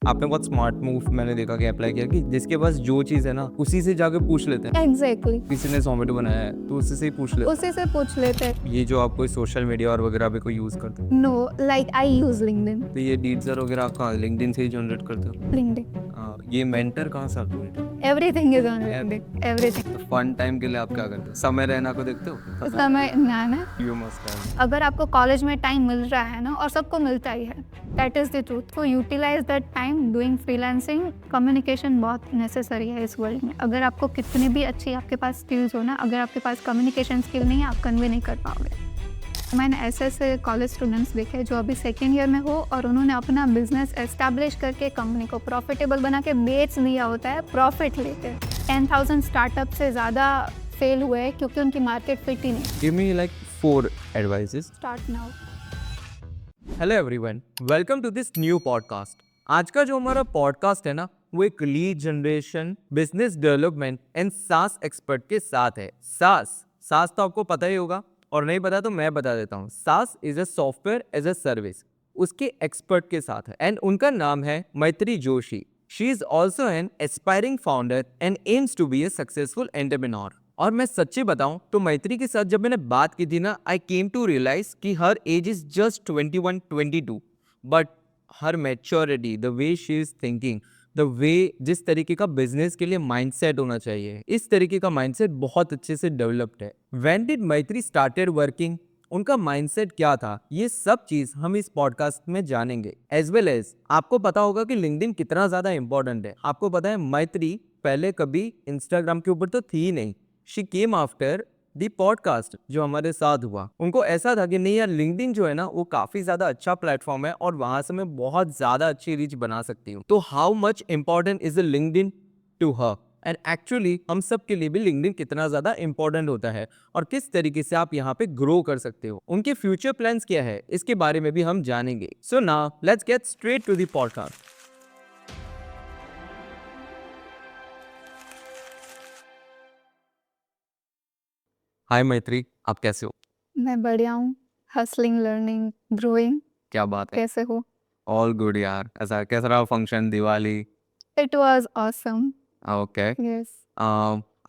आपने बहुत smart move मैंने देखा कि अप्लाई किया कि जिसके पास जो चीज़ है ना उसी से जाके पूछ लेते हैं। एग्जैक्टली किसी ने ज़ोमैटो बनाया है तो उसी से ही पूछ लेते उसी से पूछ लेते हैं। हैं। ये जो आप कोई सोशल मीडिया और वगैरह पे कोई यूज़ करते हैं no, like I use LinkedIn. तो ये डीड्सर वगैरह आप कहाँ लिंक्डइन से ही जनरेट करते हो? लिंक्डइन, ये मेंटर कहाँ से आते हैं? Everything is on LinkedIn, everything. तो फन टाइम के लिए आप क्या करते हो? समय रैना को देखते हो? समय ना ना, यू मस्ट हैव। अगर आपको कॉलेज में टाइम मिल रहा है ना, और सबको मिलता ही है, दैट इज द ट्रूथ। तो utilise that time doing freelancing. Communication बहुत नेसेसरी है इस वर्ल्ड में। अगर आपको कितनी भी अच्छी आपके पास स्किल्स हो ना, अगर आपके पास कम्युनिकेशन स्किल नहीं है, आप कन्वे नहीं कर पाओगे। मैंने ऐसे कॉलेज स्टूडेंट्स देखे जो अभी सेकेंड ईयर में हो और उन्होंने अपना बिजनेस एस्टैब्लिश करके कंपनी को प्रॉफिटेबल बना के बेच दिया होता है प्रॉफिट लेके। 10,000 स्टार्टअप से ज़्यादा फेल हुए हैं क्योंकि उनकी मार्केट फिट ही नहीं। Give me like 4 advices. Start now. Hello everyone, welcome to this new podcast. आज का जो हमारा पॉडकास्ट है ना वो एक lead generation, business development and SaaS expert के साथ है। सास तो आपको पता ही होगा, और नहीं पता तो मैं बता देता हूँ। SaaS is a software as a service, उसके एक्सपर्ट के साथ है एंड उनका नाम है Maitri Joshi. She is also an aspiring founder and aims to be a successful entrepreneur. और मैं सच्ची बताऊं तो मैत्री के साथ जब मैंने बात की थी ना, आई केम टू रियलाइज कि her age is just 21, 22, but her maturity, the way she is thinking, the way जिस तरीके का बिजनेस के लिए माइंडसेट होना चाहिए, इस तरीके का माइंडसेट बहुत अच्छे से डेवलप्ड है। व्हेन डिड मैत्री स्टार्टेड वर्किंग, उनका माइंडसेट क्या था, ये सब चीज हम इस पॉडकास्ट में जानेंगे। एज वेल एज आपको पता होगा कि लिंक्डइन कितना ज्यादा इंपॉर्टेंट है। आपको पता है मैत्री पहले कभी इंस्टाग्राम के ऊपर तो थी ही नहीं। She came after the podcast जो हमारे साथ हुआ। उनको ऐसा था कि नहीं यार, लिंक्डइन जो है ना वो काफी ज्यादा अच्छा प्लेटफॉर्म है और वहां से मैं बहुत ज्यादा अच्छी रीच बना सकती हूँ। तो how much important is LinkedIn to her, and actually हम सब के लिए भी लिंक्डइन कितना ज्यादा इंपॉर्टेंट होता है और किस तरीके से आप यहाँ पे ग्रो कर सकते हो, उनके फ्यूचर प्लान्स क्या है, इसके बारे में भी हम जानेंगे। So now let's get straight to the podcast. Hi Maitri, आप कैसे हो? मैं बढ़िया हूँ। Hustling, learning, growing. क्या बात है। कैसे हो? ऑल गुड यार। ऐसा कैसा रहा function, Diwali? It was awesome. Okay. Yes.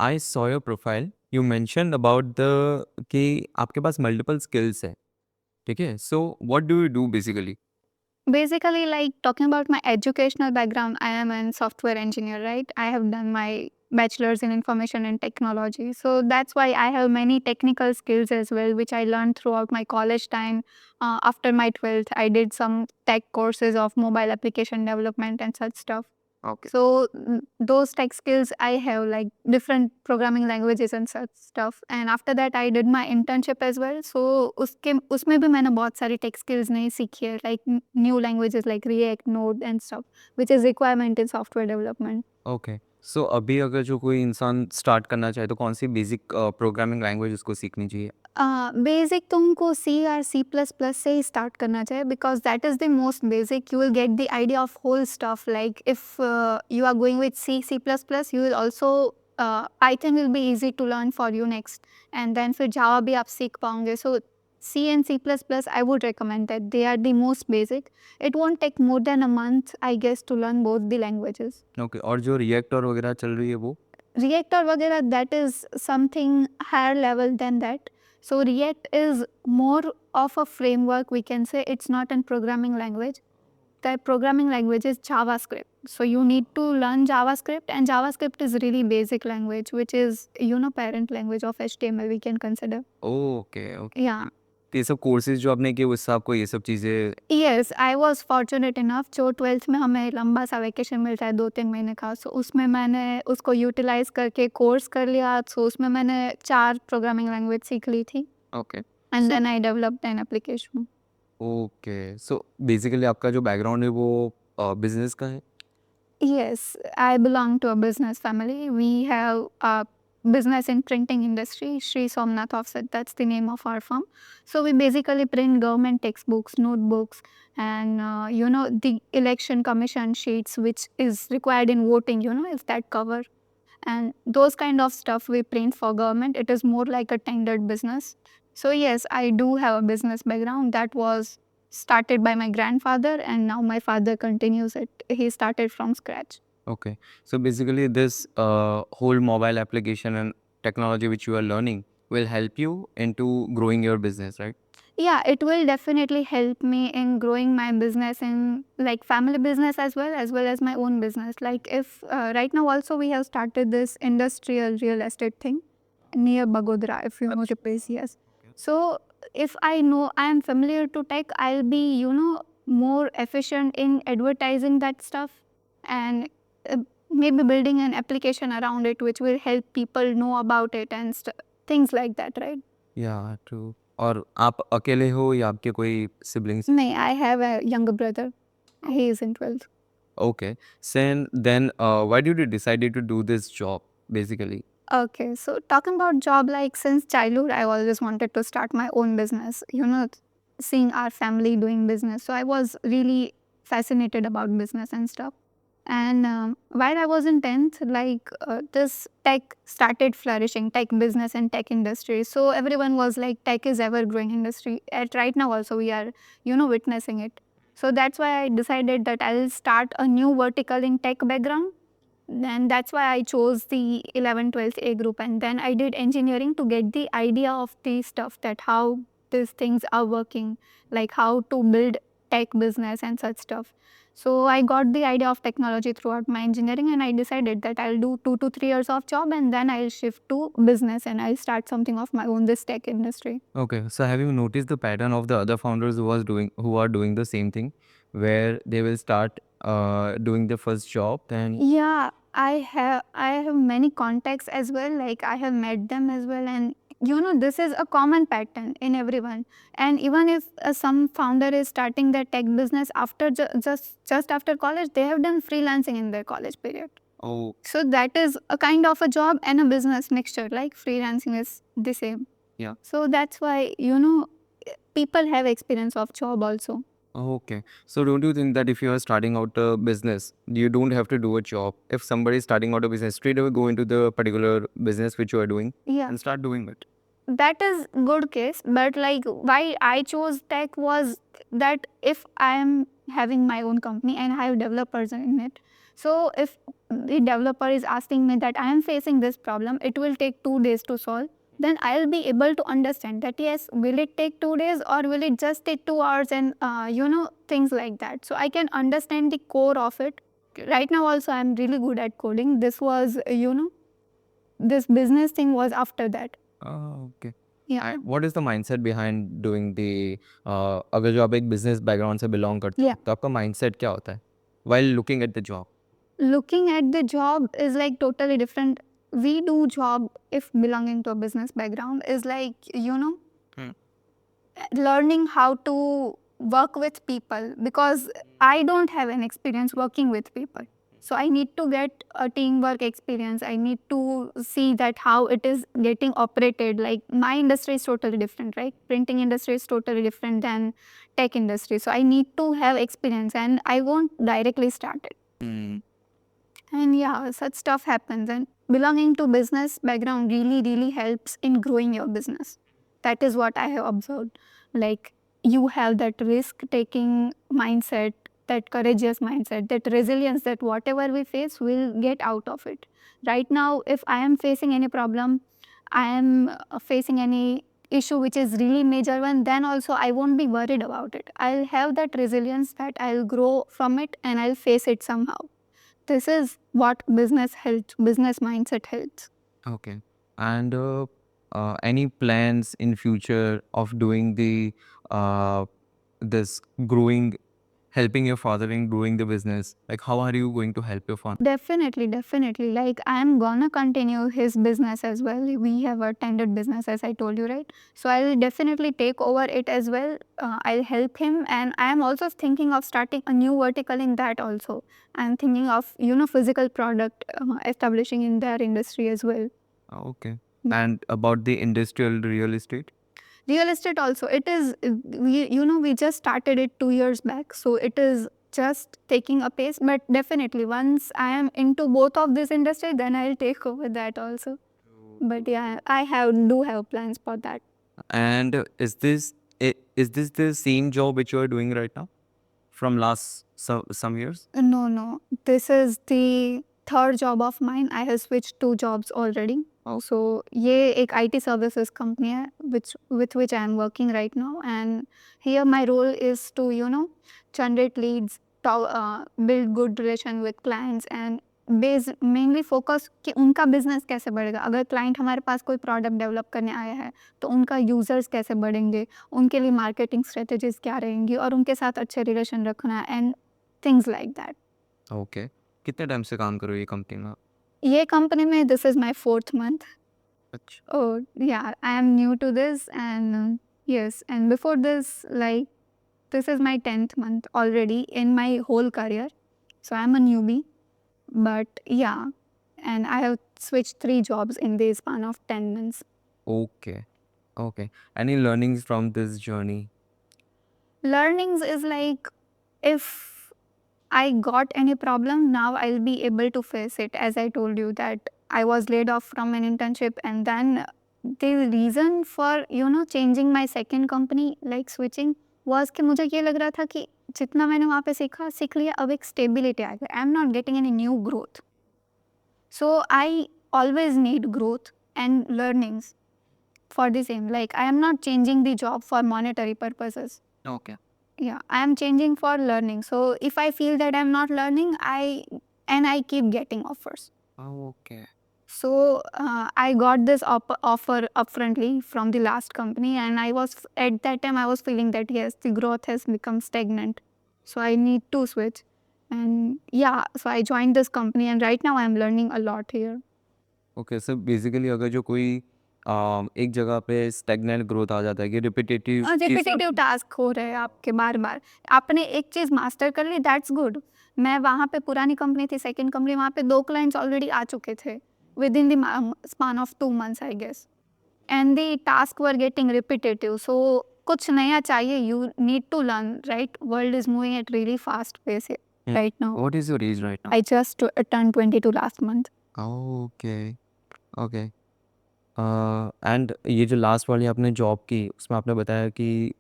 I saw your profile, you mentioned about the कि आपके पास मल्टीपल स्किल्स है। ठीक है, so what do you do basically? Basically, like talking about my educational background, I am a software engineer, right? I have done my bachelor's in information and technology. So that's why I have many technical skills as well, which I learned throughout my college time. After my 12th, I did some tech courses of mobile application development and such stuff. Okay. So those tech skills I have, like different programming languages and such stuff. And after that I did my internship as well. So उसके उसमें भी मैंने बहुत सारी tech skills नई सीखी है, like new languages like React, Node and stuff, which is requirement in software development. Okay, so अभी अगर जो कोई इंसान स्टार्ट करना चाहे तो कौन सी बेसिक प्रोग्रामिंग लैंग्वेज उसको सीखनी चाहिए? बेसिक तुमको सी और सी प्लस प्लस से ही स्टार्ट करना चाहिए, because that is the most basic. You will get the idea of whole stuff. Like if you are going with C C plus plus, you will also Python will be easy to learn for you next, and then फिर जावा भी आप सीख पाओगे। So C and C plus plus I would recommend that they are the most basic. It won't take more than a month, I guess, to learn both the languages. Okay, और जो react और वगैरह चल रही है वो? React or वगैरह, that is something higher level than that. So React is more of a framework, we can say. It's not a programming language. The programming language is JavaScript. So you need to learn JavaScript, and JavaScript is really basic language, which is, parent language of HTML, we can consider. Okay okay. Yeah. तो ये सब courses जो आपने किए उससे आपको ये सब चीज़ें? Yes, I was fortunate enough, जो 12th में हमें लंबा सा वैकेशन मिलता है 2-3 महीने का, सो उसमें मैंने उसको यूटिलाइज़ करके कोर्स कर लिया। सो उसमें मैंने 4 प्रोग्रामिंग लैंग्वेज सीख ली थी, okay. And then I developed an application. Okay, so basically आपका जो बैकग्राउंड है वो बिजनेस का है? Yes, I belong to a business family. We have a business in printing industry, Sri Somnath Offset, that's the name of our firm. So we basically print government textbooks, notebooks, and the election commission sheets, which is required in voting, if that cover. And those kind of stuff we print for government. It is more like a tendered business. So yes, I do have a business background. That was started by my grandfather, and now my father continues it. He started from scratch. Okay. So basically, this whole mobile application and technology which you are learning will help you into growing your business, right? Yeah, it will definitely help me in growing my business, in like family business as well as my own business. Like if right now also we have started this industrial real estate thing near Bagodra, if you know the place, yes. So if I know I am familiar to tech, I'll be, more efficient in advertising that stuff, and uh, maybe building an application around it which will help people know about it and things like that, right? Yeah, true. और आप अकेले हो या आपके कोई siblings? No, I have a younger brother. He is in 12th. Okay. Then why did you decided to do this job basically? Okay, so talking about job, like since childhood, I always wanted to start my own business. Seeing our family doing business. So I was really fascinated about business and stuff. And while I was in 10th, this tech started flourishing, tech business and tech industry. So everyone was like, tech is ever growing industry. At right now also we are, witnessing it. So that's why I decided that I'll start a new vertical in tech background. Then that's why I chose the 11th, 12th A group, and then I did engineering to get the idea of the stuff, that how these things are working, like how to build tech business and such stuff. So I got the idea of technology throughout my engineering, and I decided that I'll do 2 to 3 years of job and then I'll shift to business and I'll start something of my own, this tech industry. Okay, so have you noticed the pattern of the other founders who are doing the same thing, where they will start doing the first job, then Yeah, I have many contacts as well. Like I have met them as well, and this is a common pattern in everyone. And even if some founder is starting their tech business after just after college, they have done freelancing in their college period. oh So that is a kind of a job and a business mixture. Like freelancing is the same. yeah. So that's why people have experience of job also. Okay. So don't you think that if you are starting out a business, you don't have to do a job? If somebody is starting out a business, straight away go into the particular business which you are doing Yeah. and start doing it. That is good case, but like why I chose tech was that if I am having my own company and I have developers in it, so if the developer is asking me that I am facing this problem, it will take 2 days to solve, then I'll be able to understand that yes, will it take 2 days or will it just take 2 hours, and things like that, so I can understand the core of it. Right now also I'm really good at coding. This was this business thing was after that. Oh, okay. Yeah. And what is the mindset behind doing the अगर जो आप एक business background से belong करते हो Yeah. तो आपका mindset क्या होता है while looking at the job? Looking at the job is like totally different. We do job if belonging to a business background is like Hmm. learning how to work with people, because I don't have an experience working with people. So I need to get a teamwork experience. I need to see that how it is getting operated. Like my industry is totally different, right? Printing industry is totally different than tech industry. So I need to have experience and I won't directly start it. Hmm. And yeah, such stuff happens. And belonging to business background really, really helps in growing your business. That is what I have observed. Like you have that risk taking mindset, that courageous mindset, that resilience, that whatever we face, we'll get out of it. Right now, if I am facing any problem, I am facing any issue which is really major one, then also I won't be worried about it. I'll have that resilience that I'll grow from it and I'll face it somehow. This is what business mindset helps. Okay. And any plans in future of doing the this growing, helping your father in growing the business? Like how are you going to help your father? Definitely, definitely. Like I'm gonna continue his business as well. We have attended business as I told you, right? So I'll definitely take over it as well. I'll help him, and I am also thinking of starting a new vertical in that also. I'm thinking of physical product establishing in their industry as well. Okay. Mm. And about the industrial real estate? Real estate also, it is we just started it 2 years back, so it is just taking a pace. But definitely once I am into both of this industry, then I'll take over that also. But yeah, I do have plans for that. And is this the same job which you are doing right now from last some years? No. This is the third job of mine. I have switched 2 jobs already. Oh. So ये एक IT services company है with which I am working right now, and here my role is to generate leads, build good relation with clients and mainly focus कि उनका business कैसे बढ़ेगा. अगर client हमारे पास कोई प्रोडक्ट डेवलप करने आया है तो उनका यूजर्स कैसे बढ़ेंगे, उनके लिए मार्केटिंग स्ट्रेटजीज क्या रहेंगी और उनके साथ अच्छे रिलेशन रखना and things like that. Okay, कितने टाइम से काम कर रहे हो ये कंपनी में? ये कंपनी में this is my 4th month. अच्छा. Oh, yeah, I am new to this, and yes, and before this, like, this is my 10th month already in my whole career. So I'm a newbie, but yeah, and I have switched 3 jobs in the span of 10 months. Okay. Okay. Any learnings from this journey? Learnings is like, if I got any problem, now I'll be able to face it. As I told you that I was laid off from an internship, and then the reason for changing my second company, like switching, was कि मुझे ये लग रहा था कि जितना मैंने वहाँ पे सीख लिया, अब एक स्टेबिलिटी आ गया. आई am not getting any new growth. So I always need growth and learnings for the same. Like, I am not changing the job for monetary purposes. Okay. Yeah, I am changing for learning. So if I feel that I'm not learning, I keep getting offers. Okay. So I got this offer upfrontly from the last company, and I was at that time I was feeling that yes, the growth has become stagnant, so I need to switch. And yeah, so I joined this company, and right now I am learning a lot here. Okay, so basically अगर जो कोई एक जगह पे stagnant growth आ जाता है कि repetitive repetitive task हो रहे हैं आपके बार बार. आपने एक चीज़ मास्टर कर ली, दैट्स गुड. मैं वहाँ पे पुरानी कंपनी थी, सेकंड कंपनी, वहाँ पे 2 क्लाइंट्स ऑलरेडी आ चुके थे within the span of 2 months I guess, and the task were getting repetitive. So कुछ नया चाहिए. You need to learn, right? World is moving at really fast pace right now. What is your age right I just turn 22 last month. Now? Okay. Okay. And ये जो last वाली आपने job की उसमें आपने बताया कि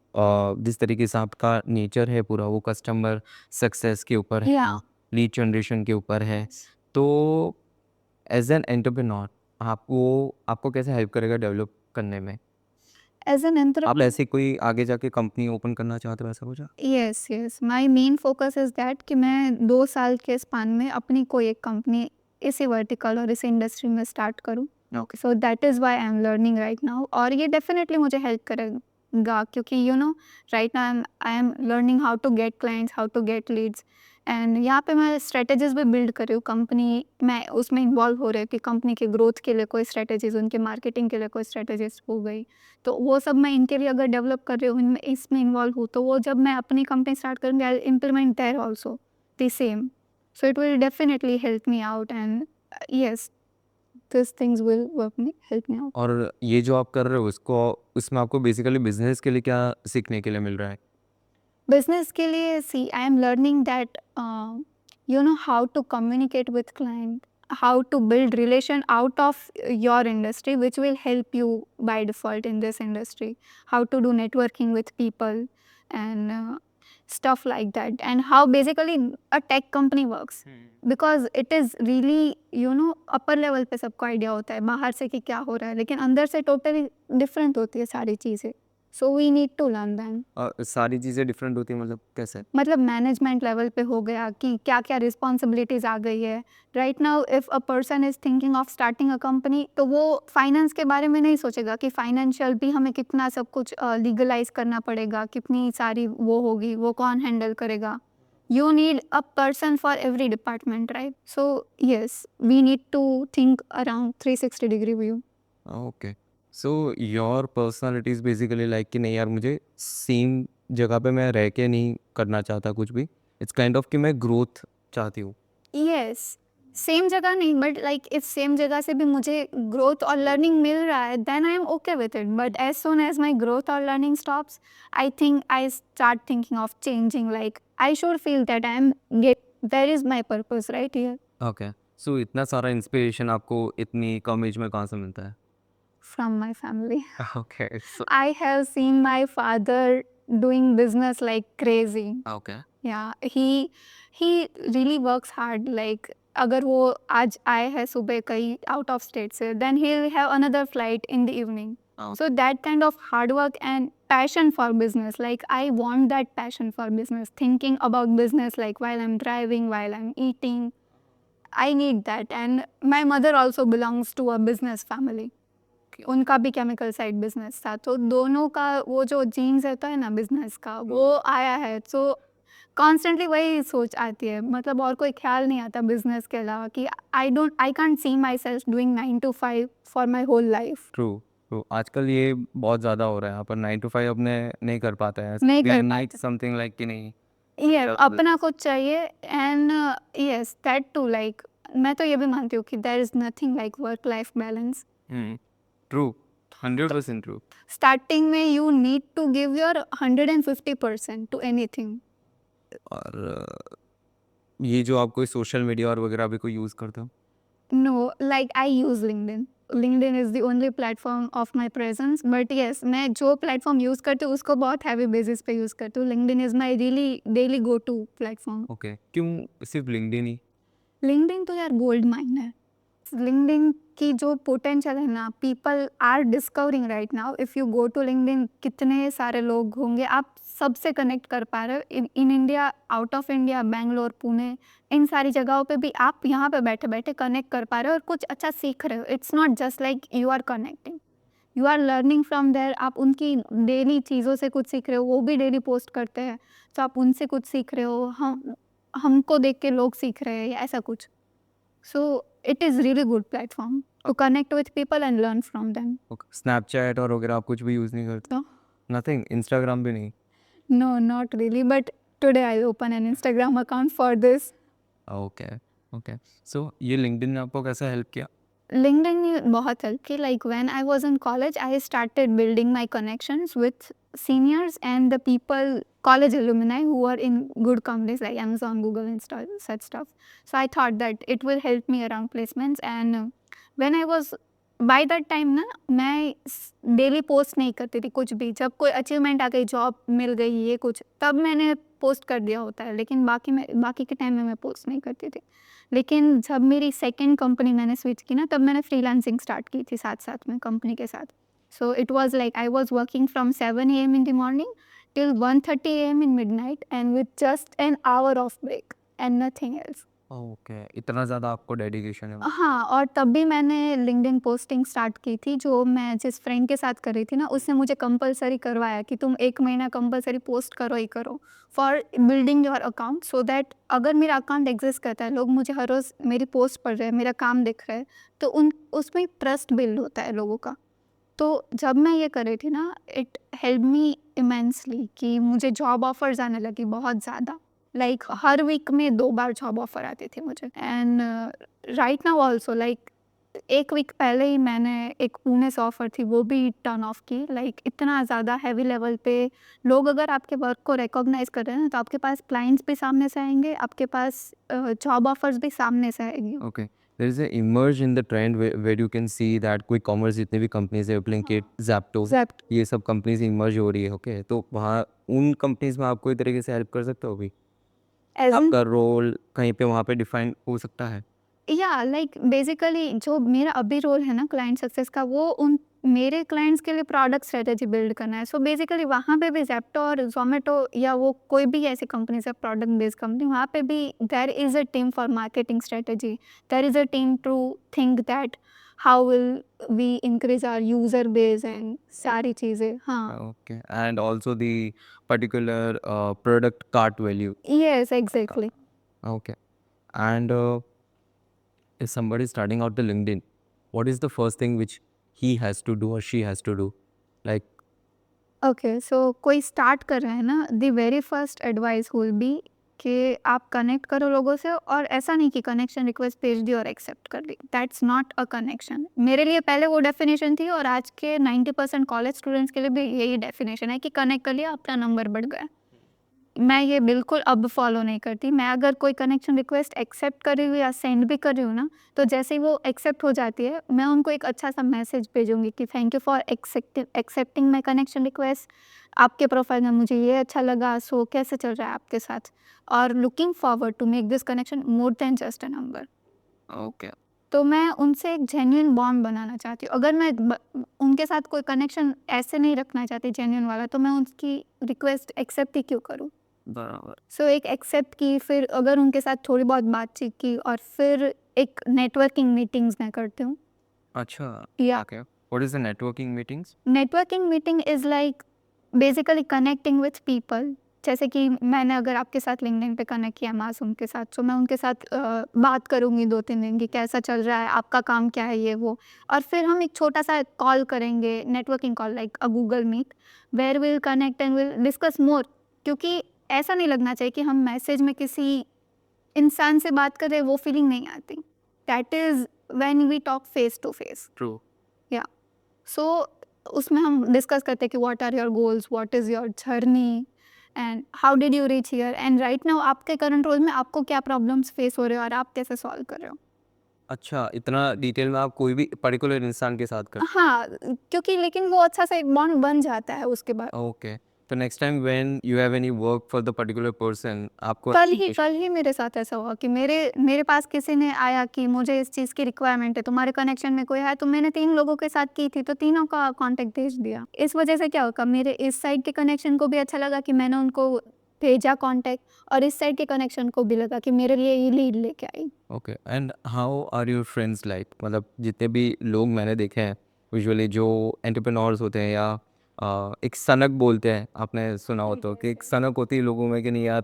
जिस तरीके से आपका नेचर है पूरा वो कस्टमर सक्सेस के ऊपर है, Yeah. लीड जनरेशन के ऊपर है, तो एज एन एंटरप्रेन्योर आपको कैसे हेल्प करेगा डेवलप करने में? एज एन आप ऐसे कोई आगे जाके कंपनी ओपन करना चाहते हो, ऐसा कुछ? Yes, my main focus is that कि मैं 2 साल के स्पान में अपनी कोई एक कंपनी इसी वर्टिकल और इसी इंडस्ट्री में स्टार्ट करूँ. Okay. So that is why I am learning right now, और ये डेफिनेटली मुझे हेल्प करेगा क्योंकि right now I am learning how to get clients, how to get leads, and यहाँ पे मैं स्ट्रेटजीज भी बिल्ड कर रही हूँ. कंपनी मैं उसमें इन्वॉल्व हो रही हूँ कि कंपनी के ग्रोथ के लिए कोई स्ट्रेटजीज, उनके मार्केटिंग के लिए कोई स्ट्रेटजीज हो गई, तो वो सब मैं इनके लिए अगर डेवलप कर रही हूँ, इनमें इसमें इन्वॉल्व हूँ, तो वो जब मैं अपनी कंपनी स्टार्ट करूँगी I implement there also the same. So it will definitely help me out, and yes, these things will help me out. और ये जो आप कर रहे हो इसमें आपको बेसिकली बिजनेस के लिए क्या सीखने के लिए मिल रहा है? Business के लिए, see, I am learning that how to communicate with client, how to build relation out of your industry, which will help you by default in this industry, how to do networking with people and stuff like that, and how basically a tech company works. Because it is really upper level पे सबको idea होता है बाहर से कि क्या हो रहा है, लेकिन अंदर से टोटली डिफरेंट होती है सारी चीज़ें. So we need to learn them. सारी चीज़ें डिफरेंट होती हैं, मतलब कैसे? मतलब मैनेजमेंट लेवल पे हो गया कि क्या क्या रिस्पॉन्सिबिलिटीज़ आ गई है. Right now if a person is thinking of starting a company, तो वो फाइनेंस के बारे में नहीं सोचेगा कि फाइनेंशियल भी हमें कितना सब कुछ लीगलाइज करना पड़ेगा, कितनी सारी वो होगी, वो कौन हैंडल करेगा. You need a person for every department, right? So yes, we need to think around 360-degree view. Okay. So your personality is basically like कि नहीं यार, मुझे सेम जगह पे मैं रह के नहीं करना चाहता कुछ भी. इट्स काइंड ऑफ कि मैं ग्रोथ चाहती हूँ. Yes, सेम जगह नहीं, बट लाइक इफ सेम जगह से भी मुझे ग्रोथ और लर्निंग मिल रहा है, then I am okay with it. But as soon as my growth और learning stops, I think I start thinking of changing. Like I should feel that I am there is my purpose right here. Okay. So इतना सारा inspiration आपको इतनी कम as में कहाँ से मिलता है? From my family. Okay. So I have seen my father doing business like crazy. Okay. Yeah, he really works hard. Like अगर वो आज आए है सुबह कहीं out of state से, then he'll have another flight in the evening. Okay. So that kind of hard work and passion for business, like I want that passion for business, thinking about business like while I'm driving, while I'm eating. I need that. And my mother also belongs to a business family. उनका भी chemical side business था, तो दोनों का वो जो jeans रहता है ना बिजनेस का, वो आया है। सो कॉन्स्टेंटली वही सोच आती है, मतलब और कोई ख्याल नहीं आता बिजनेस के अलावा कि I can't see myself doing 9 to 5 for my whole life. True true. आजकल ये बहुत ज़्यादा हो रहा है, पर 9 to 5 अपने नहीं कर पाते हैं। नहीं कर नाइट समथिंग लाइक कि नहीं। ये Yeah. अपना कुछ चाहिए। And yes that too, like मैं तो ये भी मानती हूँ कि there is nothing like work life balance. True, 100% true. Starting में you need to give your 150% to anything. और ये जो आप कोई सोशल मीडिया और वगैरह भी कोई यूज़ करते हो? No, like I use LinkedIn. LinkedIn is the only platform of my presence. But yes, मैं जो platform use करती हूँ उसको बहुत heavy basis पे use करती हूँ. LinkedIn is my really daily go-to platform. Okay, क्यों सिर्फ लिंक्डइन ही? LinkedIn तो यार गोल्ड माइन है। LinkedIn की जो पोटेंशियल है ना, people are discovering right now. If you go to LinkedIn, कितने सारे लोग होंगे, आप सबसे कनेक्ट कर पा रहे हो। In India, out of India, Bangalore, Pune, इन सारी जगहों पे भी आप यहाँ पे बैठे बैठे कनेक्ट कर पा रहे हो और कुछ अच्छा सीख रहे हो। It's not just like you are connecting, you are learning from there. आप उनकी डेली चीज़ों से कुछ सीख रहे हो, वो भी डेली पोस्ट करते हैं, तो आप उनसे कुछ सीख रहे हो। हमको देख के लोग सीख रहे हैं या ऐसा कुछ। So it is really good platform to connect with people and learn from them. Snapchat और वगैरह आप कुछ भी यूज़ नहीं करते? No, नथिंग, इंस्टाग्राम भी नहीं? no, not really. But today I open an Instagram account for this. Okay okay. So ये लिंक्डइन ने आपको कैसे हेल्प किया? LinkedIn ने बहुत help की। Like when I was in college, I started building my connections with seniors and the people, college alumni who are in good companies like Amazon, Google, and such stuff. So I thought that it will help me around placements. And when I was by that time ना, मैं daily post नहीं करती थी कुछ भी। जब कोई achievement आ गई, जॉब मिल गई, ये कुछ, तब मैंने पोस्ट कर दिया होता है, लेकिन बाकी के टाइम में मैं पोस्ट नहीं करती थी। लेकिन जब मेरी सेकंड कंपनी मैंने स्विच की ना, तब मैंने फ्रीलांसिंग स्टार्ट की थी साथ साथ में कंपनी के साथ। So it was like I was working from 7 AM in the morning till 1:30 AM in midnight and with just an hour of break and nothing else. Okay, इतना ज़्यादा आपको डेडिकेशन है। हाँ, और तब भी मैंने लिंक्डइन पोस्टिंग स्टार्ट की थी। जो मैं जिस फ्रेंड के साथ कर रही थी ना, उसने मुझे कंपलसरी करवाया कि तुम 1 महीना कंपलसरी पोस्ट करो ही करो for building your account, so that अगर मेरा अकाउंट एग्जिस्ट करता है, लोग मुझे हर रोज़ मेरी पोस्ट पढ़ रहे हैं, मेरा काम देख रहे हैं, तो उसमें ट्रस्ट बिल्ड होता है लोगों का। तो जब मैं ये कर रही थी ना, इट हेल्प मी इमेंसली कि मुझे जॉब ऑफर्स आने लगी बहुत ज़्यादा। लाइक हर वीक में 2 बार जॉब ऑफर आती थी मुझे। And right now also, like 1 week पहले ही मैंने एक पुणे से ऑफर थी, वो भी टर्न ऑफ की। लाइक इतना ज़्यादा हैवी लेवल पे लोग अगर आपके वर्क को रिकॉग्नाइज कर रहे हैं, तो आपके पास क्लाइंट्स भी सामने से आएंगे, आपके पास जॉब ऑफर्स भी सामने से आएंगी। Okay, there is a emerge in the trend where you can see that quick commerce जितने भी कंपनीज है, ब्लिंकिट, ज़ेप्टो, ये सब कंपनीज इमर्ज हो रही है। ओके, तो वहाँ उन कंपनीज में आप कोई तरीके से हेल्प कर सकते हो अभी? आपका रोल कहीं पे वहाँ पे डिफाइन हो सकता है? या लाइक बेसिकली जो मेरा अभी रोल है ना क्लाइंट सक्सेस का, वो उन मेरे क्लाइंट्स के लिए प्रोडक्ट स्ट्रेटेजी बिल्ड करना है। सो बेसिकली वहाँ पे भी जेप्टो और जोमेटो या वो कोई भी ऐसी कंपनी से प्रोडक्ट बेस्ड कंपनी, वहाँ पे भी there is a team for marketing strategy, there is a team to think that how will we increase our user base and सारी चीज़ें। हाँ, okay, and also the particular product cart value. Yes exactly. Okay. And if somebody is starting out the LinkedIn, what is the first thing which he has to do or she has to do? Like, okay, so कोई start कर रहा है ना, the very first advice will be कि आप connect करो लोगों से। और ऐसा नहीं कि कनेक्शन रिक्वेस्ट भेज दी और एक्सेप्ट कर ली, दैट्स नॉट अ कनेक्शन। मेरे लिए पहले वो डेफिनेशन थी और आज के 90% कॉलेज स्टूडेंट्स के लिए भी यही डेफिनेशन है कि कनेक्ट कर लिया, अपना नंबर बढ़ गया। मैं ये बिल्कुल अब फॉलो नहीं करती। मैं अगर कोई कनेक्शन रिक्वेस्ट एक्सेप्ट कर रही हूँ या सेंड भी कर रही हूँ ना, तो जैसे ही वो एक्सेप्ट हो जाती है, मैं उनको एक अच्छा सा मैसेज भेजूँगी कि thank you for accepting my connection request. आपके प्रोफाइल में मुझे ये अच्छा लगा, सो कैसे चल रहा है आपके साथ? और looking forward to make this connection more than just a number. Okay. तो मैं उनसे एक जेन्युइन बॉन्ड बनाना चाहती हूँ। अगर मैं उनके साथ कोई कनेक्शन ऐसे नहीं रखना चाहती जेन्युइन वाला, तो मैं उनकी रिक्वेस्ट एक्सेप्ट ही क्यों करूँ? बराबर। सो एक एक्सेप्ट की, फिर अगर उनके साथ थोड़ी बहुत बातचीत की और फिर एक नेटवर्किंग मीटिंग्स मैं करती हूँ। अच्छा। या okay. What is the networking meetings? Networking meeting is like basically connecting with people. जैसे कि मैंने अगर आपके साथ लिंक्डइन पे कनेक्ट किया मासूम के साथ, तो मैं उनके साथ बात करूँगी 2-3 दिन कि कैसा चल रहा है, आपका काम क्या है, ये वो। और फिर हम एक छोटा-सा कॉल करेंगे, networking call like a Google Meet, where will connect and will discuss more. क्योंकि ऐसा नहीं लगना चाहिए कि हम मैसेज में किसी इंसान से बात कर रहे हैं, वो फीलिंग नहीं आती। That is when we talk face to face. True. या सो उसमें हम डिस्कस करते हैं कि what are your goals, what is your journey and how did you reach here, and right now आपके करंट रोल में आपको क्या प्रॉब्लम्स फेस हो रहे हो और आप कैसे सॉल्व कर रहे हो। अच्छा, इतना डिटेल में आप कोई भी पर्टिकुलर इंसान के साथ कर। हाँ, क्योंकि लेकिन वो अच्छा सा एक बॉन्ड बन जाता है उसके बाद। ओके। तो next time when you have any work for the particular person, आपको कल ही मेरे साथ ऐसा हुआ कि मेरे मेरे पास किसी ने आया कि मुझे इस चीज़ की रिक्वायरमेंट है, तुम्हारे कनेक्शन में कोई है? तो मैंने 3 लोगों के साथ की थी, तो तीनों का कॉन्टैक्ट भेज दिया। इस वजह से क्या होगा, मेरे इस साइड के कनेक्शन को भी अच्छा लगा कि मैंने उनको भेजा कॉन्टैक्ट, और इस साइड के कनेक्शन को भी लगा कि मेरे लिए ये लीड लेके आई। Okay. And how are your friends like? मतलब जितने भी लोग मैंने देखे हैं यूजुअली जो एंटरप्रेन्योर्स होते हैं, या एक सनक बोलते हैं, आपने सुना हो तो, कि एक सनक होती है लोगों में कि नहीं यार,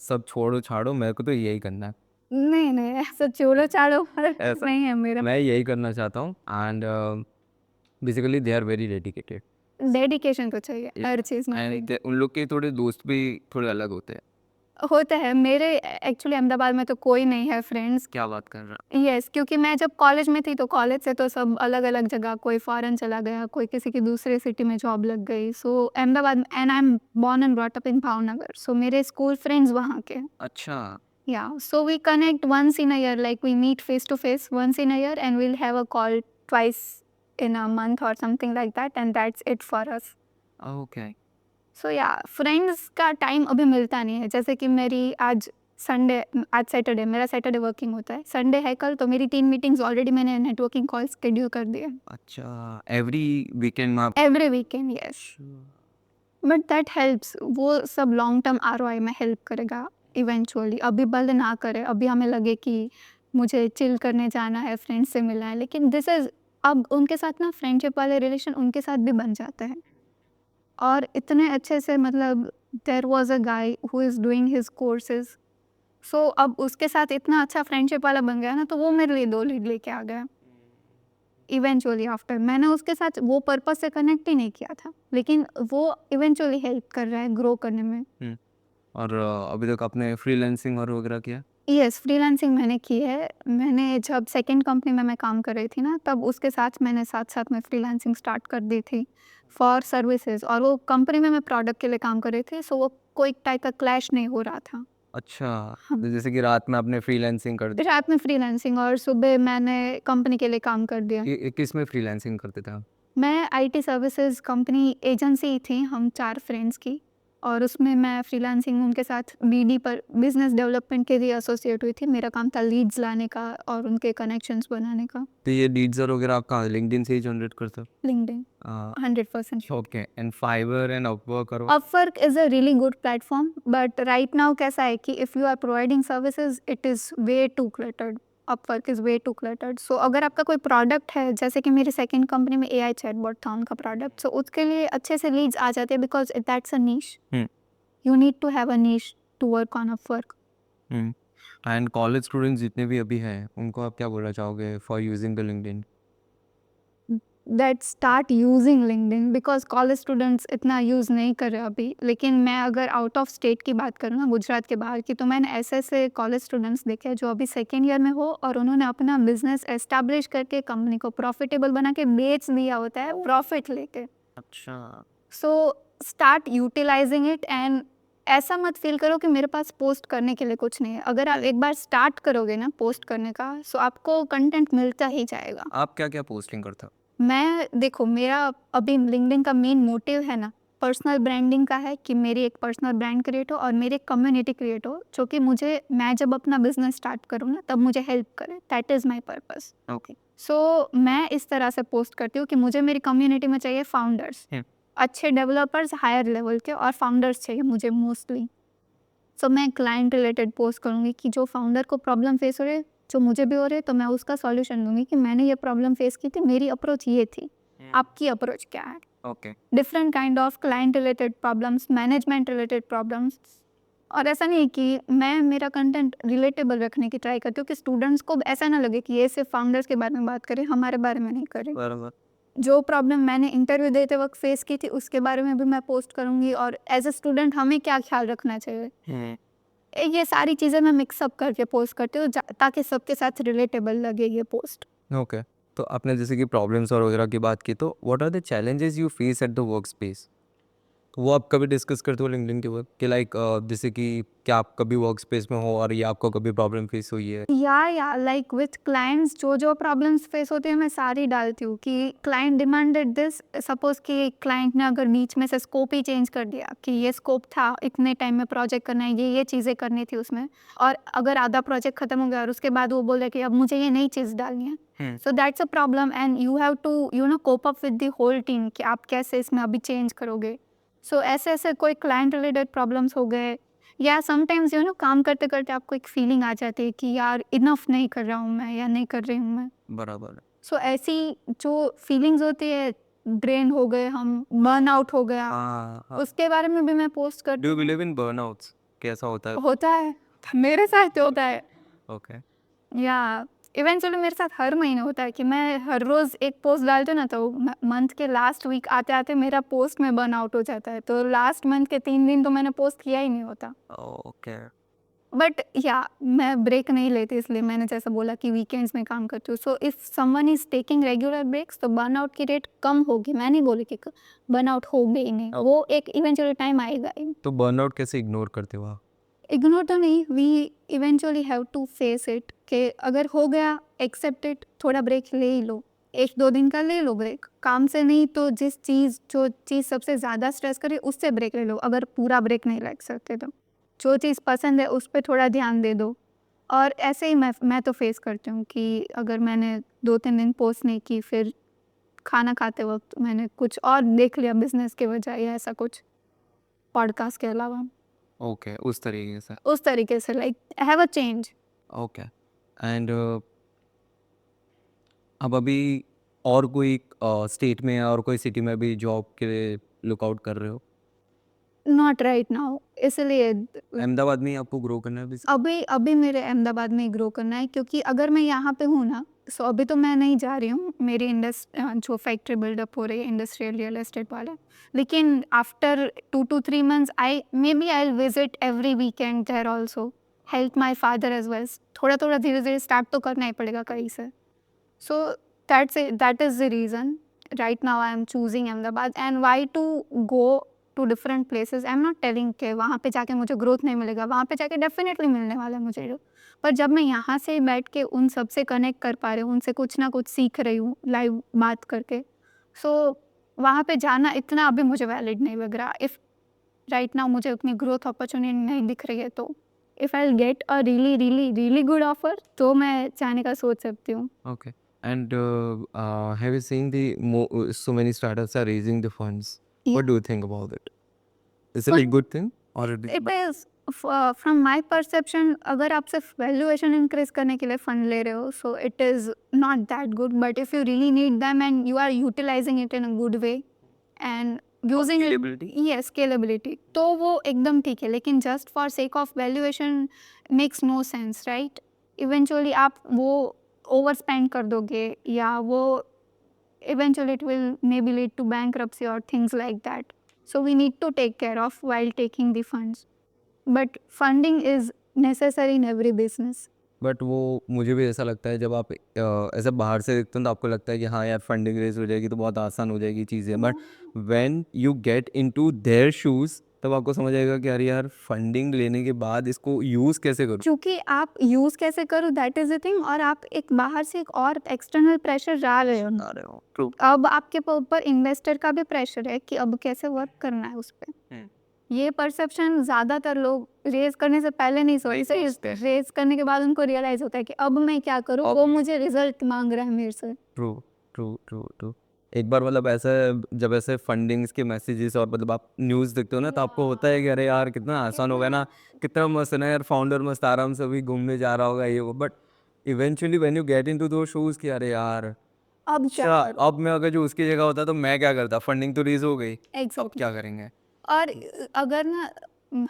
सब छोड़ो छाड़ो, मेरे को तो यही करना है। नहीं, नहीं, ऐसा चोलो-चालो ऐसा नहीं है मेरा। मैं यही करना चाहता हूँ। And basically they are very dedicated. Dedication तो चाहिए हर चीज़ में। एंड उन लोग के थोड़े दोस्त भी थोड़े अलग होते हैं। होता है, मेरे एक्चुअली अहमदाबाद में तो कोई नहीं है फ्रेंड्स। क्या बात कर रहा? यस, क्योंकि मैं जब कॉलेज में थी तो कॉलेज से तो सब अलग-अलग जगह, कोई फॉरेन चला गया, कोई किसी की दूसरे सिटी में जॉब लग गई। So Ahmedabad, and I am born and brought up in Bhavnagar, so मेरे स्कूल फ्रेंड्स वहाँ के हैं। अच्छा। Yeah so we connect once in a year, like we meet face to face once in a year and we'll have a call twice in a month और something like that, and that's it for us. Okay. So yeah friends का time अभी मिलता नहीं है। जैसे कि मेरी आज सैटरडे, मेरा सैटरडे वर्किंग होता है, संडे है कल, तो मेरी 3 मीटिंग्स ऑलरेडी मैंने नेटवर्किंग कॉल शेड्यूल कर दिए। अच्छा, एवरी वीकेंड में आप? Every weekend, yes. But that helps, वो सब लॉन्ग टर्म आरओआई में हेल्प करेगा इवेंचुअली। अभी भले ना करे, अभी हमें लगे कि मुझे चिल करने जाना है, फ्रेंड्स से मिलना है, लेकिन दिस इज़, अब उनके साथ ना फ्रेंडशिप वाले रिलेशन उनके साथ भी बन जाते हैं। और इतने अच्छे से, मतलब there was a guy who is doing his courses, so अब उसके साथ इतना अच्छा फ्रेंडशिप वाला बन गया ना, तो वो मेरे लिए 2 लीड लेके आ गया। इवेंचुअली आफ्टर मैंने उसके साथ वो पर्पस से कनेक्ट ही नहीं किया था, लेकिन वो इवेंचुअली हेल्प कर रहा है ग्रो करने में। और अभी तक आपने फ्रीलांसिंग और वगैरह किया? यस, फ्रीलांसिंग मैंने की है। मैंने जब सेकंड कंपनी में मैं काम कर रही थी ना, तब उसके साथ मैंने साथ-साथ में फ्रीलांसिंग स्टार्ट कर दी थी फॉर सर्विसेज़, और वो कंपनी में मैं प्रोडक्ट के लिए काम कर रही थी, सो वो कोई टाइप का क्लैश नहीं हो रहा था। अच्छा। हाँ, तो जैसे कि रात में आपने फ्रीलांसिंग कर दी? रात में फ्रीलांसिंग और सुबह मैंने कंपनी के लिए काम कर दिया। किस में फ्रीलांसिंग करते थे आप? मैं आईटी सर्विसेज कंपनी एजेंसी थी, हम 4 फ्रेंड्स की, और उसमें मैं फ्रीलांसिंग उनके साथ बीडी पर बिज़नेस डेवलपमेंट के लिए एसोसिएट हुई थी। मेरा काम था लीड्स लाने का और उनके कनेक्शंस बनाने का। तो ये लीड्स और वगैरह आप कहाँ लिंक्डइन से ही जनरेट करते हो? LinkedIn, 100%। Okay. And Fiverr and Upwork और? Upwork is a really good platform, but right now कैसा है कि if you are providing services, it is way too cluttered. Upwork is way too cluttered. So अगर आपका कोई product है, जैसे कि मेरी सेकंड कंपनी में एआई चैटबॉट था उनका प्रोडक्ट, सो उसके लिए अच्छे से लीड्स आ जाते हैं, because that's a niche. Hmm. You need to have a niche to work on Upwork. And college students जितने भी अभी हैं, उनको आप क्या बोलना चाहोगे for using the LinkedIn? That start using LinkedIn, because college students इतना यूज़ नहीं कर रहे अभी, लेकिन मैं अगर आउट ऑफ स्टेट की बात करूँ ना, गुजरात के बाहर की, तो मैंने ऐसे ऐसे कॉलेज स्टूडेंट्स देखे हैं जो अभी सेकेंड ईयर में हो और उन्होंने अपना बिजनेस एस्टैब्लिश करके कंपनी को प्रॉफिटेबल बना के बेच दिया होता है प्रॉफिट लेके। अच्छा। So start utilising it, and ऐसा मत फील करो कि मेरे पास पोस्ट करने के लिए कुछ नहीं है। अगर आप एक बार स्टार्ट करोगे ना पोस्ट करने का, सो आपको कंटेंट मिलता ही जाएगा। आप क्या-क्या पोस्टिंग करते हो? मैं देखो, मेरा अभी लिंक्डइन का मेन मोटिव है ना, पर्सनल ब्रांडिंग का है कि मेरी एक पर्सनल ब्रांड क्रिएट हो और मेरी एक कम्युनिटी क्रिएट हो, जो कि मैं जब अपना बिजनेस स्टार्ट करूँ ना, तब मुझे हेल्प करे। That is my purpose. Okay. So मैं इस तरह से पोस्ट करती हूँ कि मुझे मेरी कम्युनिटी में चाहिए फाउंडर्स, हुँ। अच्छे डेवलपर्स हायर लेवल के, और फाउंडर्स चाहिए मुझे मोस्टली। सो मैं क्लाइंट रिलेटेड पोस्ट करूँगी कि जो फाउंडर को प्रॉब्लम फेस हो रही है, जो मुझे भी हो रही है, तो मैं उसका सॉल्यूशन दूंगी कि मैंने ये प्रॉब्लम फेस की थी, मेरी अप्रोच ये थी, आपकी अप्रोच क्या है। Okay. Different kind of client related problems, management related problems. और ऐसा नहीं है कि मैं मेरा कंटेंट रिलेटेबल रखने की ट्राई करती हूँ कि स्टूडेंट्स को ऐसा ना लगे कि ये सिर्फ फाउंडर्स के बारे में बात करें, हमारे बारे में नहीं करें। बराबर। जो प्रॉब्लम मैंने इंटरव्यू देते वक्त फेस की थी, उसके बारे में भी मैं पोस्ट करूँगी, और एज अ स्टूडेंट हमें क्या ख्याल रखना चाहिए, हुँ। ये सारी चीज़ें मैं मिक्सअप करके पोस्ट करती हूँ, ताकि सबके साथ रिलेटेबल लगे ये पोस्ट। ओके। तो आपने जैसे कि प्रॉब्लम्स और वगैरह की बात की, तो what are the challenges you face at the work space? वो आप कभी डिस्कस करते हो लिंक्डइन के वर्क कि लाइक जैसे कि क्या आप कभी वर्क स्पेस में हो और ये आपको कभी प्रॉब्लम फेस हुई है? या लाइक विथ क्लाइंट्स जो प्रॉब्लम्स फेस होते हैं, मैं सारी डालती हूँ कि क्लाइंट डिमांडेड दिस। सपोज कि क्लाइंट ने अगर बीच में से स्कोप ही चेंज कर दिया कि ये स्कोप था, इतने टाइम में प्रोजेक्ट करना है, ये चीज़ें करनी थी उसमें, और अगर आधा प्रोजेक्ट खत्म हो गया और उसके बाद वो बोल रहे कि अब मुझे ये नई चीज़ डालनी है, हुँ। So that's a problem, and you have to cope up with the whole team कि आप कैसे इसमें अभी चेंज करोगे। सो ऐसे ऐसे कोई क्लाइंट रिलेटेड प्रॉब्लम्स हो गए, या समटाइम्स काम करते करते आपको एक फीलिंग आ जाती है कि यार इनफ नहीं कर रहा हूँ मैं, या नहीं कर रही हूँ मैं। बराबर है। सो ऐसी जो फीलिंग्स होती है, ड्रेन हो गए हम, बर्न आउट हो गया, हाँ, हाँ। उसके बारे में भी मैं पोस्ट डू करती यू हूँ। Believe in burnouts? कैसा होता है? होता है, मेरे साथ होता है, ओके। या इवेंचुअली मेरे साथ हर महीने होता है कि मैं हर रोज़ एक पोस्ट डालती हूँ ना, तो मंथ के लास्ट वीक आते आते मेरा पोस्ट में बर्न आउट हो जाता है, तो लास्ट मंथ के 3 दिन तो मैंने पोस्ट किया ही नहीं होता। ओके। बट या मैं ब्रेक नहीं लेती, इसलिए मैंने जैसा बोला कि वीकेंड्स में काम करती हूँ। So if someone is taking regular breaks, तो बर्नआउट की रेट कम होगी। मैं नहीं बोली कि बर्नआउट हो गई नहीं, वो एक इवेंचुअली टाइम आएगा ही। तो बर्नआउट कैसे इग्नोर करते हो आप? इग्नोर तो नहीं, we eventually have to face it कि अगर हो गया, एक्सेप्ट इट, थोड़ा ब्रेक ले ही लो, 1-2 दिन का ले लो ब्रेक। काम से नहीं तो जो चीज़ सबसे ज़्यादा स्ट्रेस करे उससे ब्रेक ले लो, अगर पूरा ब्रेक नहीं ले सकते तो। जो चीज़ पसंद है उस पे थोड़ा ध्यान दे दो। और ऐसे ही मैं तो फेस करती हूँ कि अगर मैंने 2-3 दिन पोस्ट नहीं की, फिर खाना खाते वक्त मैंने कुछ और देख लिया बिजनेस के बजाय, या ऐसा कुछ पॉडकास्ट के अलावा, ओके, उस तरीके से। उस तरीके से like have a change. Okay. And अब अभी और कोई स्टेट में या और कोई सिटी में भी जॉब के लिए लुकआउट कर रहे हो? नॉट राइट नाउ, इसलिए अहमदाबाद में ही आपको ग्रो करना है अभी? अभी अभी मेरे अहमदाबाद में ही ग्रो करना है, क्योंकि अगर मैं यहाँ पे हूँ ना, सो अभी तो मैं नहीं जा रही हूँ, मेरी जो फैक्ट्री बिल्डअप हो रही है इंडस्ट्रियल रियल एस्टेट वाले, लेकिन after 2 to 3 months I will visit every weekend there also, help my father as well. थोड़ा थोड़ा धीरे धीरे स्टार्ट तो करना ही पड़ेगा कहीं से। So that is the reason right now I am choosing Ahmedabad, and why to go to different places. I am not telling के वहाँ पे जाके मुझे ग्रोथ नहीं मिलेगा, वहाँ पे जाके डेफिनेटली मिलने वाला है मुझे। पर जब मैं यहाँ से बैठ के उन सब से कनेक्ट कर पा रही हूँ, उनसे कुछ ना कुछ सीख रही हूँ लाइव बात करके, सो वहाँ पे जाना इतना अभी मुझे वैलिड नहीं लग रहा। इफ़ राइट नाउ मुझे उतनी ग्रोथ अपॉर्चुनिटी नहीं दिख रही है, तो if I get a really really really good offer, तो मैं जाने का सोच सकती हूँ। Okay. And have you seen so many startups are raising the funds? What do you think about it? Is it a good thing or it is from my perception, अगर आप सिर्फ वैल्यूएशन इंक्रीज करने के लिए fund ले रहे हो, so it is not that good. But if you really need them and you are utilising it in a good way and using scalability? It, ये स्केलेबिलिटी, तो वो एकदम ठीक है। लेकिन just for sake of valuation makes no sense, right? Eventually आप वो over spend कर दोगे, या वो eventually it will maybe lead to bankruptcy or things like that. So we need to take care of while taking the funds. But funding is necessary in every business. But वो मुझे भी ऐसा लगता है, जब आप ऐसे बाहर से देखते हो तो आपको लगता है कि हाँ यार फंडिंग रेज हो जाएगी तो बहुत आसान हो जाएगी चीज़ें, but when you get into their shoes तब आपको समझ आएगा कि अरे यार फंडिंग लेने के बाद इसको यूज़ कैसे करूँ। क्योंकि आप यूज़ कैसे करो दैट इज़ द थिंग, और आप एक बाहर से एक और एक्सटर्नल प्रेशर डाल रहे हो। आ रहे हो ट्रू। अब आपके ऊपर इन्वेस्टर का भी प्रेशर है कि अब कैसे वर्क करना है उस पे। ये परसेप्शन ज़्यादातर लोग रेज करने से पहले नहीं सोचते, रेज करने के बाद उनको रियलाइज होता है कि अब मैं क्या करूँ, वो मुझे रिजल्ट मांग रहा है मेरे से। True true true true. एक बार मतलब ऐसा जब ऐसे फंडिंग्स के मैसेजेस और मतलब आप न्यूज़ देखते हो ना तो आपको होता है कि अरे यार कितना आसान हो गया ना, कितना मस्त है ना यार, फाउंडर मस्त आराम से अभी घूमने जा रहा होगा ये वो, but eventually when you get into दो शूज़ कि अरे यार अब क्या अच्छा करूँ? अब मैं अगर जो उसकी जगह होता तो मैं क्या करता, फंडिंग तो रिलीज हो गई, अब एग्जैक्टली। क्या करेंगे। और अगर ना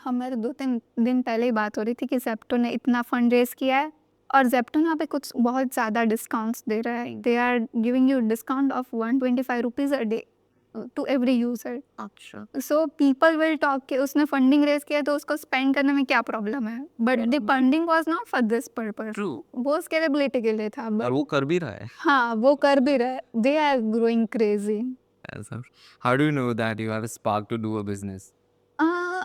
हमारे 2-3 दिन पहले ही बात हो रही थी कि ज़ेप्टो ने इतना फंड रेज़ किया है, और ज़ेप्टो ना पे कुछ बहुत ज़्यादा डिस्काउंट्स दे रहा है। They are giving you discount of 125 rupees a day to every user. अच्छा सो पीपल विल टॉक कि उसने फंडिंग रेज़ किया तो उसको स्पेंड करने में क्या प्रॉब्लम है? But the funding was not for this purpose. True. वो स्केलेबिलिटी के लिए था, और बट वो कर भी रहा है हाँ, वो कर भी रहा है। They are growing crazy. ऐसा। How do you know that you have a spark to do a business. Uh,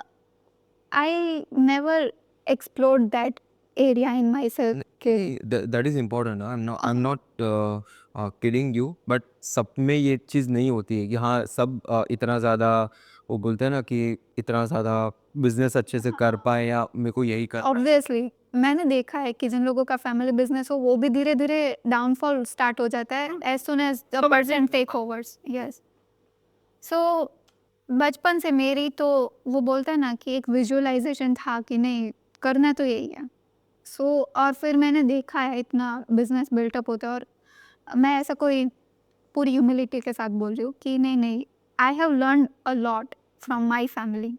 I never explored that area in myself. Okay, that is important. I'm not kidding you, but सब में ये चीज़ नहीं होती है कि हाँ सब इतना ज़्यादा वो बोलते हैं ना कि इतना ज़्यादा बिजनेस अच्छे से कर पाए या मेरे को यही कर Obviously, मैंने देखा है कि जिन लोगों का फैमिली बिजनेस हो वो भी धीरे धीरे डाउनफॉल स्टार्ट हो जाता है as soon as the person take overs. Yes. So बचपन से मेरी तो वो बोलता है ना कि एक विजुअलाइजेशन था कि नहीं, करना तो यही है। सो और फिर मैंने देखा है इतना बिजनेस बिल्टअप होता है, और मैं ऐसा कोई पूरी ह्यूमिलिटी के साथ बोल रही हूँ कि नहीं नहीं, I have learn a lot from my family.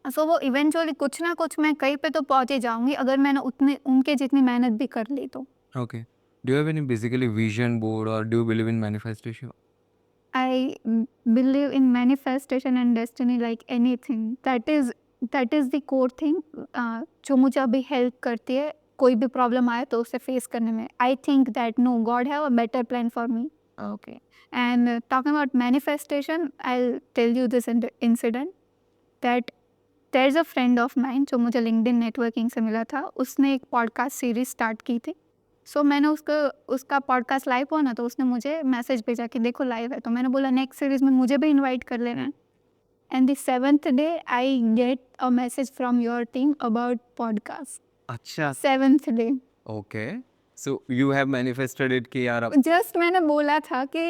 So वो इवेंचुअली कुछ ना कुछ मैं कहीं पे तो पहुँच ही जाऊँगी अगर मैंने उतने उनके जितनी मेहनत भी कर ली तो। Okay. Do you have any basically vision board or do you believe in manifestation? I believe in manifestation and destiny like anything. That is the core thing जो मुझे अभी हेल्प करती है कोई भी प्रॉब्लम आए तो उसे फेस करने में। I think that no god have a better plan for me. Okay. And talking about manifestation, I'll tell you this incident that there's a friend of mine जो मुझे लिंक्डइन नेटवर्किंग से मिला था, उसने एक पॉडकास्ट सीरीज स्टार्ट की थी। सो मैंने उसका पॉडकास्ट लाइव हुआ ना तो उसने मुझे मैसेज भेजा कि देखो लाइव है, तो मैंने बोला नेक्स्ट सीरीज में मुझे भी इनवाइट कर लेना। And the 7th day I get a message from your team about podcast. अच्छा 7th day okay. So you have manifested it कि यार अब जस्ट मैंने बोला था कि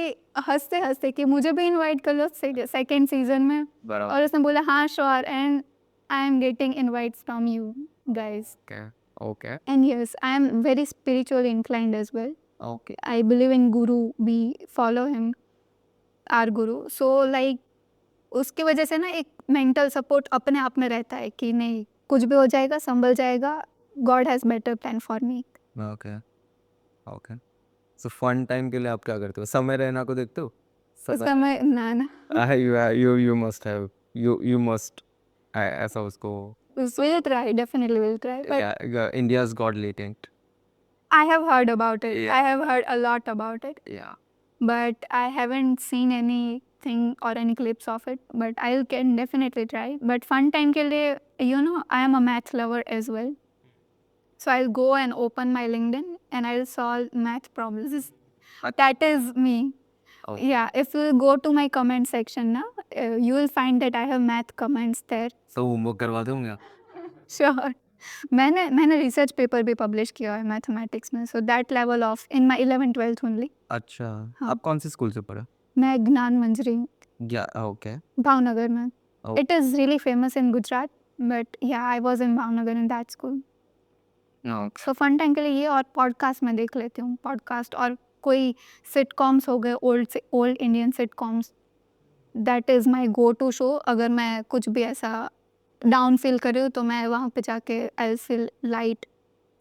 हंसते हंसते कि मुझे भी इनवाइट कर लो सेकेंड सीजन में, बराबर और उसने बोला हाँ sure, and I am getting invites from you guys. okay okay And yes, I am very spiritually inclined as well. okay I believe in Guru. We follow him, our Guru. So like उसकी वजह से ना एक mental support अपने आप में रहता है कि नहीं, कुछ भी हो जाएगा, संभल जाएगा, God has better plan for me. okay okay. So fun time के लिए आप क्या करते हो, समय रैना को देखते हो। उसका मैं ना ना you must have you must ऐसा उसको will try, definitely will try, but yeah, India's got latent I have heard about it. Yeah. I have heard a lot about it, yeah but I haven't seen anything or any clips of it. But I can definitely try. But fun time के लिए, you know, I am a math lover as well. So I'll go and open my LinkedIn and I'll solve math problems. That is me. Oh. Yeah, if you go to my comment section now, you will find that I have math comments there. तो homework करवा दूंगा। Sure. मैंने research paper भी publish किया है mathematics में, so that level of in my 11th-12th only. अच्छा हाँ। आप कौन से स्कूल से पढ़े। मैं ज्ञान मंजरी या ओके भावनगर में। Oh. It is really famous in Gujarat, but yeah I was in Bhavnagar in that school. okay so fun time के लिए ये, और पॉडकास्ट में देख लेती हूँ पॉडकास्ट, और कोई सिटकॉम्स हो गए, old Indian sitcoms, that is my go to show. अगर मैं कुछ भी ऐसा डाउन फील कर रही हूँ तो मैं वहाँ पे जाके I feel light.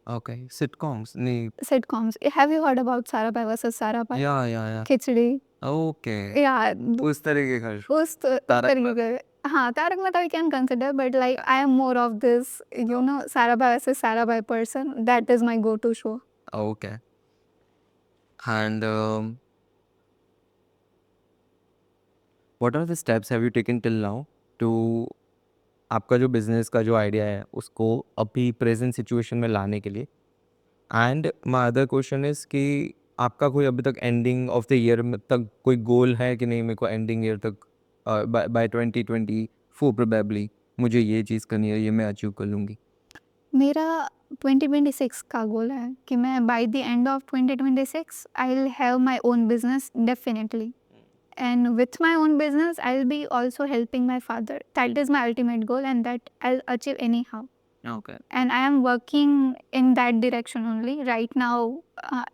okay sitcoms नहीं sitcoms, have you heard about Sarabhai versus Sarabhai, या खिचड़ी, ओके या उस तरीके का उस तारक तरीके के। हाँ, Tarak Mehta we can consider, but like I am more of this, you know, Sarabhai versus Sarabhai person, that is my go to show. okay and what are the steps have you taken till now to आपका जो business का जो idea है उसको अभी present situation में लाने के लिए। And my other question is कि आपका कोई अभी तक एंडिंग ऑफ द ईयर तक कोई गोल है कि नहीं, मेरे को एंडिंग ईयर तक बाय 2024 प्रोबेबली मुझे ये चीज़ करनी है, ये मैं अचीव कर लूँगी। मेरा 2026 का गोल है कि मैं by the end of 2026 I will have my own business definitely, and with my own business I'll be also helping my father. That is my ultimate goal and that I'll achieve anyhow, okay. and I am working in that direction only right now.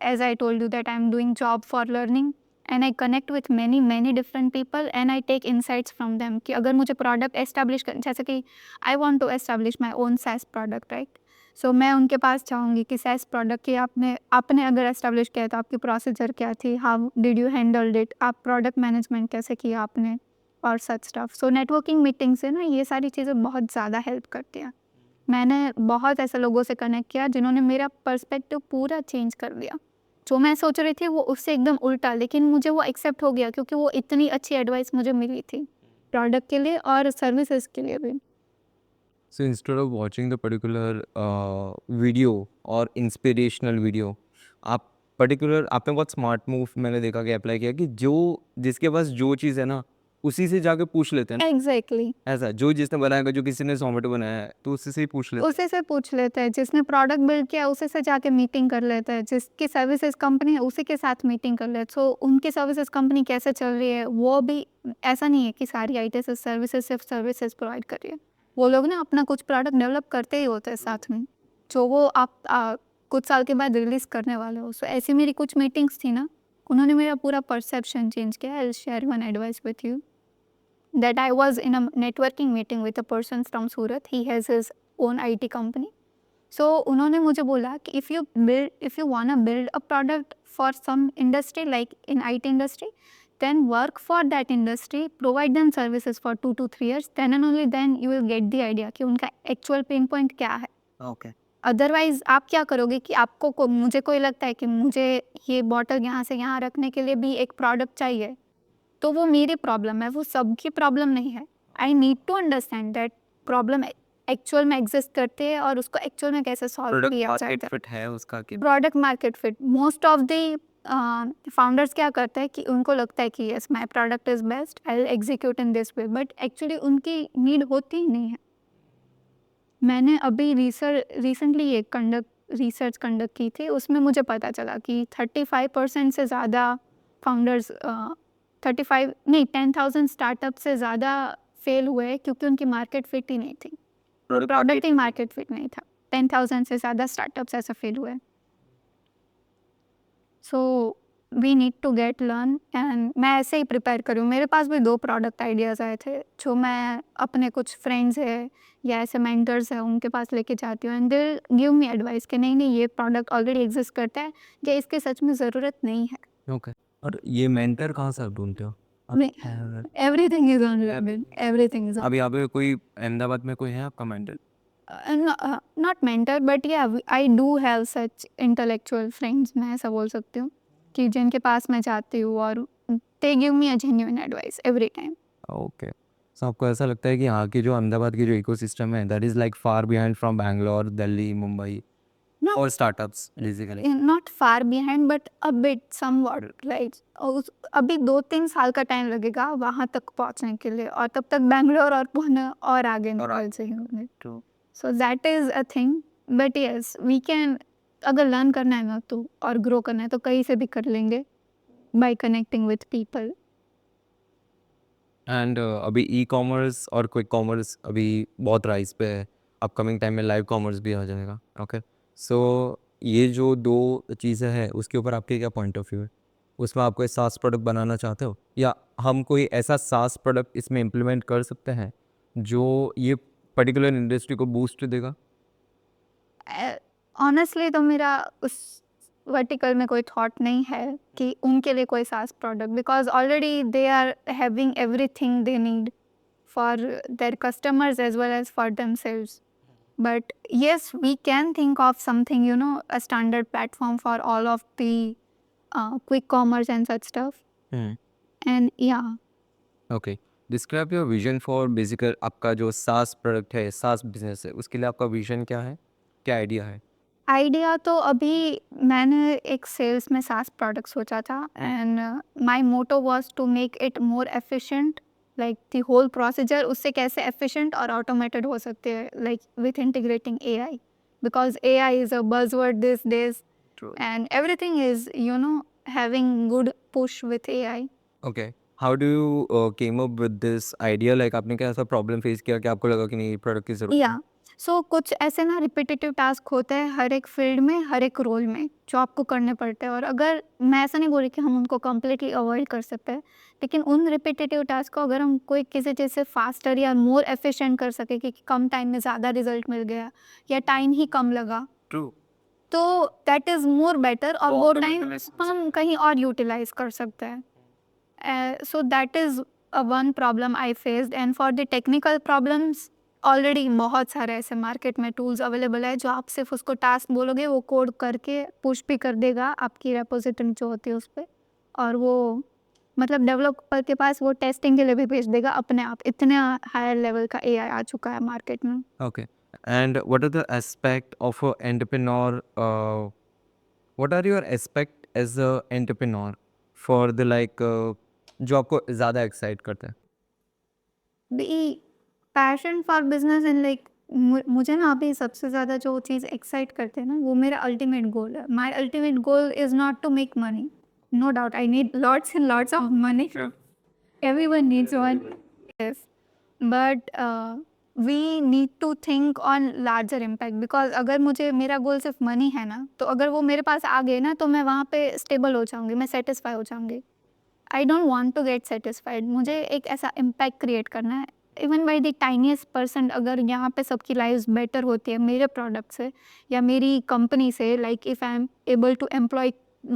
As I told you that I'm doing job for learning and I connect with many different people and I take insights from them कि अगर मुझे product establish कर, जैसे कि I want to establish my own SaaS product, right? सो मैं उनके पास चाहूँगी कि SaaS प्रोडक्ट की आपने आपने अगर एस्टेब्लिश किया तो आपकी प्रोसीजर क्या थी, how did you handled it, आप प्रोडक्ट मैनेजमेंट कैसे किया आपने, और सच स्टफ। सो नेटवर्किंग मीटिंग से ना ये सारी चीज़ें बहुत ज़्यादा हेल्प करती हैं। मैंने बहुत ऐसे लोगों से कनेक्ट किया जिन्होंने मेरा पर्सपेक्टिव पूरा चेंज कर दिया। जो मैं सोच रही थी वो उससे एकदम उल्टा, लेकिन मुझे वो एक्सेप्ट हो गया क्योंकि वो इतनी अच्छी एडवाइस मुझे मिली थी प्रोडक्ट के लिए और सर्विसेज के लिए भी। So instead of watching the particular video और इंस्पिरेशनल वीडियो, आप पर्टिकुलर आपने बहुत स्मार्ट मूव मैंने देखा कि अप्लाई किया कि जो जिसके पास जो चीज़ है ना उसी से जाके पूछ लेते हैं ना। एग्जैक्टली, ऐसा जो जिसने बनाया, जो किसी ने जोमेटो बनाया है तो उसी से ही पूछ लेते हैं। उसी से पूछ लेते हैं, जिसने प्रोडक्ट बिल्ड किया उसी से जाके मीटिंग कर लेते हैं, जिसकी सर्विसेज कंपनी है उसी के साथ मीटिंग कर लेते हैं। सो उनकी सर्विसेज कंपनी कैसे चल रही है वो भी, ऐसा नहीं है कि सारी IT से सर्विसेज सिर्फ सर्विसेज प्रोवाइड कर रही है। वो लोग ना अपना कुछ प्रोडक्ट डेवलप करते ही होते हैं साथ में, जो वो आप कुछ साल के बाद रिलीज करने वाले हो। सो ऐसी मेरी कुछ मीटिंग्स थी ना, उन्होंने मेरा पूरा परसेप्शन चेंज किया। I will share one advice with you that I was in a networking meeting with a person from Surat. He has his own IT company. So उन्होंने मुझे बोला कि if you wanna build a product for some industry like in IT industry, then work for that industry, provide them services for 2 to 3 years, then and only then you will get the idea कि उनका actual pain point क्या है। Okay. Otherwise आप क्या करोगे कि आपको मुझे कोई लगता है कि मुझे ये बॉटल यहाँ से यहाँ रखने के लिए भी एक प्रोडक्ट चाहिए, तो वो मेरी प्रॉब्लम है, वो सबकी प्रॉब्लम नहीं है। I need to understand that problem actual में एग्जिस्ट करती है और उसको एक्चुअल में कैसे सॉल्व प्रोडक्ट किया मार्केट जाता है। फिट है उसका कि product market fit, most of the founders क्या करते हैं कि उनको लगता है कि yes my product is best, I will execute in this way, but actually उनकी नीड होती ही नहीं है। मैंने अभी रिसेंटली एक रिसर्च कंडक्ट की थी, उसमें मुझे पता चला कि 35% से ज़्यादा फाउंडर्स 35 नहीं 10,000 स्टार्टअप से ज़्यादा फेल हुए क्योंकि उनकी मार्केट फिट ही नहीं थी, प्रोडक्ट ही मार्केट फिट नहीं था। 10,000 से ज़्यादा स्टार्टअप्स ऐसे फेल हुए। So we need to get learn, and मैं ऐसे ही प्रिपेयर करूँ। मेरे पास भी 2 प्रोडक्ट आइडियाज़ आए थे जो मैं अपने कुछ फ्रेंड्स है या ऐसे मेंटर्स हैं उनके पास लेके जाती हूँ, and they give me advice कि नहीं नहीं ये प्रोडक्ट ऑलरेडी एग्जिस्ट करता है या इसकी सच में ज़रूरत नहीं है। ओके। और ये मेंटर कहाँ से आप ढूंढते हो? Everything is on rebate, everything is अभी यहाँ पे कोई अहमदाबाद में कोई है आपका mentor? Not mentor but yeah I do have such intellectual friends, मैं ऐसा बोल सकती हूँ कि जिनके पास मैं जाती हूँ और they give me a genuine advice every time. Okay. So आपको ऐसा लगता है कि यहाँ की जो अहमदाबाद की जो इकोसिस्टम है that is like far behind from Bangalore, Delhi, Mumbai No, और startups basically? not far behind but a bit somewhat, right? अभी 2-3 साल का टाइम लगेगा वहाँ तक पहुँचने के लिए, और तब तक बैंगलोर और पुणे और आगे निकल जाएंगे। So that is a thing, but yes we can, अगर लर्न करना है ना तो और ग्रो करना है तो कहीं से भी कर लेंगे bye connecting with people. And अभी ई कॉमर्स और क्विक कॉमर्स अभी बहुत राइज पे है, अपकमिंग टाइम में लाइव कॉमर्स भी आ जाएगा। ओके। सो ये जो दो चीज़ें हैं उसके ऊपर आपके क्या पॉइंट ऑफ व्यू है? उसमें आप कोई सास प्रोडक्ट बनाना चाहते हो या हम कोई ऐसा सास प्रोडक्ट इसमें इम्प्लीमेंट कर सकते हैं जो ये पर्टिकुलर इंडस्ट्री को बूस्ट देगा? ऑनेस्टली तो मेरा उस वर्टिकल में कोई थॉट नहीं है कि उनके लिए कोई SaaS product, because already they are having everything they need for their customers as well as for themselves. But yes, we can think of something, you know, a standard platform for all of the quick commerce and such stuff. Hmm. And yeah, okay. Describe your vision for basically आपका जो सास product है, सास business है, उसके लिए आपका vision क्या है, क्या आइडिया है? आइडिया तो अभी मैंने एक सेल्स में सास प्रोडक्ट सोचा था and my motto was to make it more efficient, like the whole procedure उससे कैसे एफिशिएंट और ऑटोमेटेड हो सकते हैं, like with integrating AI, because AI is a buzzword this days True. and everything is having good push with AI. Okay, how do you came up with this idea? Like आपने क्या ऐसा problem face किया कि आपको लगा कि नहीं product की जरूरत है? या सो कुछ ऐसे ना रिपीटेटिव टास्क होते हैं हर एक फील्ड में, हर एक रोल में, जो आपको करने पड़ते हैं, और अगर मैं ऐसा नहीं बोल रही कि हम उनको कम्प्लीटली अवॉइड कर सकते हैं, लेकिन उन रिपीटेटिव टास्क को अगर हम कोई किसी चीज़ से फास्टर या मोर एफिशिएंट कर सके कि कम टाइम में ज़्यादा रिजल्ट मिल गया या टाइम ही कम लगा, ट्रू। तो दैट इज़ मोर बेटर, और वो बहुत टाइम better हम कहीं और यूटिलाइज कर सकते हैं. So that is one problem I faced, and for the technical problems already बहुत सारे ऐसे मार्केट में टूल्स अवेलेबल है जो आप सिर्फ उसको टास्क बोलोगे वो कोड करके पुश भी कर देगा आपकी रेपोजिटरी जो होती है उस पर, और वो मतलब डेवलपर के पास वो टेस्टिंग के लिए भी भेज देगा अपने आप. इतने हायर लेवल का एआई आ चुका है मार्केट में. Okay. And what are the aspect of a entrepreneur? What are your aspect as a entrepreneur for the like जो आपको ज़्यादा excite करता है? Be passion for business and like मुझे ना अभी सबसे ज़्यादा जो चीज़ एक्साइट करते हैं ना वो मेरा अल्टीमेट गोल है. My ultimate goal is not to make money, no doubt I need lots and lots of money, everyone needs one, yes, but we need to think on larger impact, because अगर मुझे मेरा गोल सिर्फ money है ना, तो अगर वो मेरे पास आ गए ना तो मैं वहाँ पे स्टेबल हो जाऊँगी, मैं सेटिस्फाई हो जाऊँगी. I don't want to get satisfied, मुझे एक ऐसा इम्पैक्ट क्रिएट करना है, even by the tiniest percent. अगर यहाँ पे सबकी लाइफ बेटर होती है मेरे प्रोडक्ट से या मेरी कंपनी से, like if I am able to employ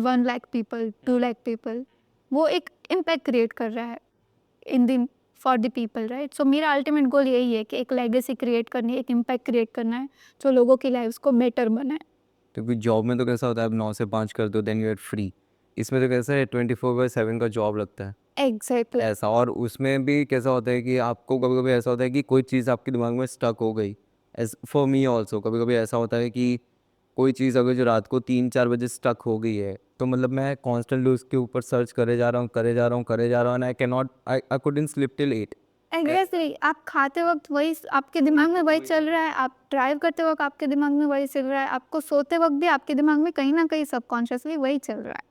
1 lakh people, 2 lakh people, वो एक इम्पैक्ट क्रिएट कर रहा है in the for the people, right. So मेरा अल्टीमेट गोल यही है कि एक लेगेसी क्रिएट करनी है, एक इम्पैक्ट क्रिएट करना है जो लोगों की लाइफ को बेटर बनाए. क्योंकि जॉब में तो कैसा होता है, आप 9 से 5 कर दो देन यू आर फ्री. इसमें तो कैसा है 24/7 का जॉब लगता है एग्जैक्टली. ऐसा. और उसमें भी कैसा होता है कि आपको कभी कभी ऐसा होता है कि कोई चीज़ आपके दिमाग में स्टक हो गई. एज फॉर मी ऑल्सो कभी कभी ऐसा होता है कि कोई चीज़ अगर जो रात को 3-4 बजे स्टक हो गई है, तो मतलब मैं कॉन्स्टेंटली उसके ऊपर सर्च करे जा रहा हूँ, करे जा रहा हूँ, करे जा रहा हूँ, and I can not, I couldn't slip till 8. Exactly, आप खाते वक्त वही आपके दिमाग में वही चल रहा है, आप ड्राइव करते वक्त आपके दिमाग में वही चल रहा है, आपको सोते वक्त भी आपके दिमाग में कहीं ना कहीं सबकॉन्शियसली वही चल रहा है.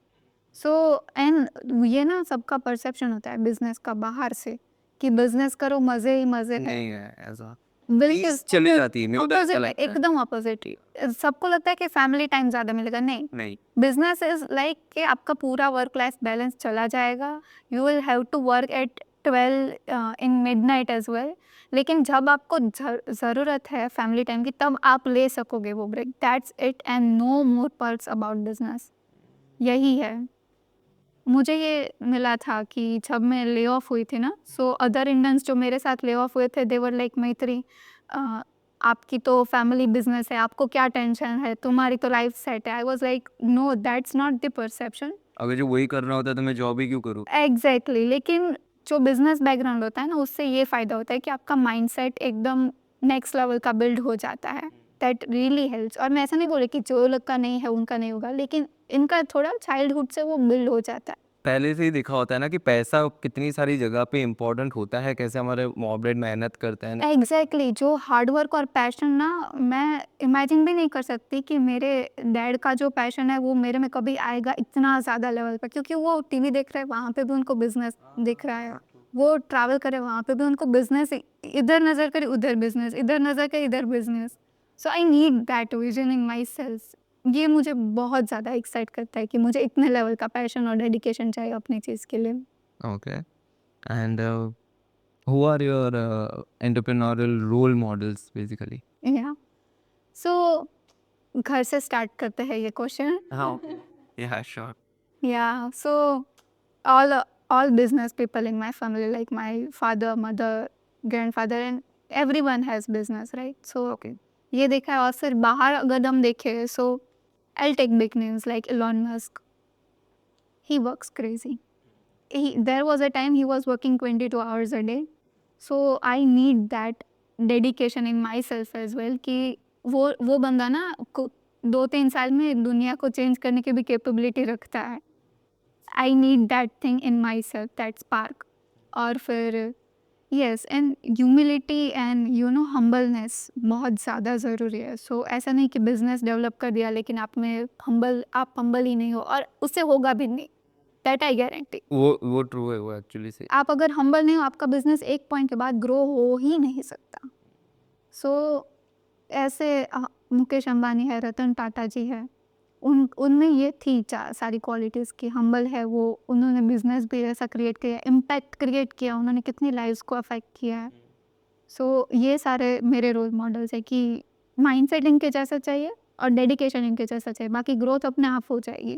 सो एंड ये ना सबका परसेप्शन होता है बिजनेस का बाहर से कि बिजनेस करो मजे ही मजे हैं. नहीं है ऐसा. बिल्कुल Peace चली जाती है, मेरे को तो ऐसा opposite, लगता है. एकदम ऑपोजिट. सबको लगता है कि फैमिली टाइम ज़्यादा मिलेगा, नहीं. नहीं. बिजनेस इज लाइक कि आपका पूरा वर्क लाइफ बैलेंस चला जाएगा. You will have to work at 12 in midnight as well, लेकिन जब आपको ज़रूरत है फैमिली टाइम की तब आप ले सकोगे वो break. That's it and no more perks about business. यही है. मुझे ये मिला था कि जब मैं ले ऑफ हुई थी ना, सो अदर इंडियंस जो मेरे साथ ले ऑफ हुए थे दे वर लाइक मैत्री, आपकी तो फैमिली बिजनेस है, आपको क्या टेंशन है, तुम्हारी तो लाइफ सेट है. I was like no, that's not the perception. अगर जो वही करना होता है तो मैं जॉब ही क्यों करूँ? एग्जैक्टली, लेकिन जो बिजनेस बैकग्राउंड होता है ना उससे ये फ़ायदा होता है कि आपका माइंडसेट एकदम नेक्स्ट लेवल का बिल्ड हो जाता है. That really helps. और मैं ऐसा नहीं बोल रही कि जो लोग का नहीं है उनका नहीं होगा, लेकिन इनका थोड़ा चाइल्डहुड से वो बिल्ड हो जाता है. पहले से ही देखा होता है ना कि पैसा कितनी सारी जगह पे इम्पोर्टेंट होता है, कैसे हमारे मॉम-डैड मेहनत करते हैं. एग्जैक्टली, जो हार्ड वर्क और पैशन ना, मैं इमेजिन भी नहीं कर सकती कि मेरे डैड का जो पैशन है वो मेरे में कभी आएगा इतना ज़्यादा लेवल पर, क्योंकि वो टीवी देख रहे हैं वहाँ पे भी उनको बिजनेस दिख रहा है, वो ट्रैवल करे वहाँ पे भी उनको बिजनेस, इधर नज़र करे उधर बिजनेस, इधर नज़र करे इधर business. So I need that vision in my self. ये मुझे बहुत ज़्यादा एक्साइट करता है कि मुझे इतने लेवल का पैशन और डेडिकेशन चाहिए अपनी चीज़ के लिए. Okay. And who are your entrepreneurial role models basically? या सो घर से स्टार्ट करते हैं ये क्वेश्चन. हाँ. Yeah, sure. Yeah, so all business people in my family, like my father, mother, grandfather, and everyone has business, right? So Okay. ये देखा है. और फिर बाहर अगर हम देखें, so I'll take big names like Elon Musk. He works crazy. There was a time he was working 22 hours a day. So I need that dedication in myself as well कि वो बंदा ना 2-3 साल में दुनिया को change करने की भी कैपेबिलिटी रखता है। I need that thing in my self, that spark. और फिर yes, and humility and humbleness बहुत ज़्यादा ज़रूरी है। सो ऐसा नहीं कि बिजनेस डेवलप कर दिया लेकिन आप हम्बल ही नहीं हो, और उससे होगा भी नहीं, दैट आई गारंटी। वो ट्रू है, वो एक्चुअली से। आप अगर हम्बल नहीं हो, आपका बिजनेस एक पॉइंट के बाद ग्रो हो ही नहीं सकता। सो ऐसे मुकेश अंबानी है, रतन टाटा जी है, उनमें ये थी सारी क्वालिटीज़ की। हम्बल है वो, उन्होंने बिजनेस भी ऐसा क्रिएट किया, इम्पैक्ट क्रिएट किया, उन्होंने कितनी लाइव्स को अफेक्ट किया है। सो ये सारे मेरे रोल मॉडल्स है कि माइंडसेट इनके जैसा चाहिए और डेडिकेशन इनके जैसा चाहिए, बाकी ग्रोथ अपने आप हो जाएगी।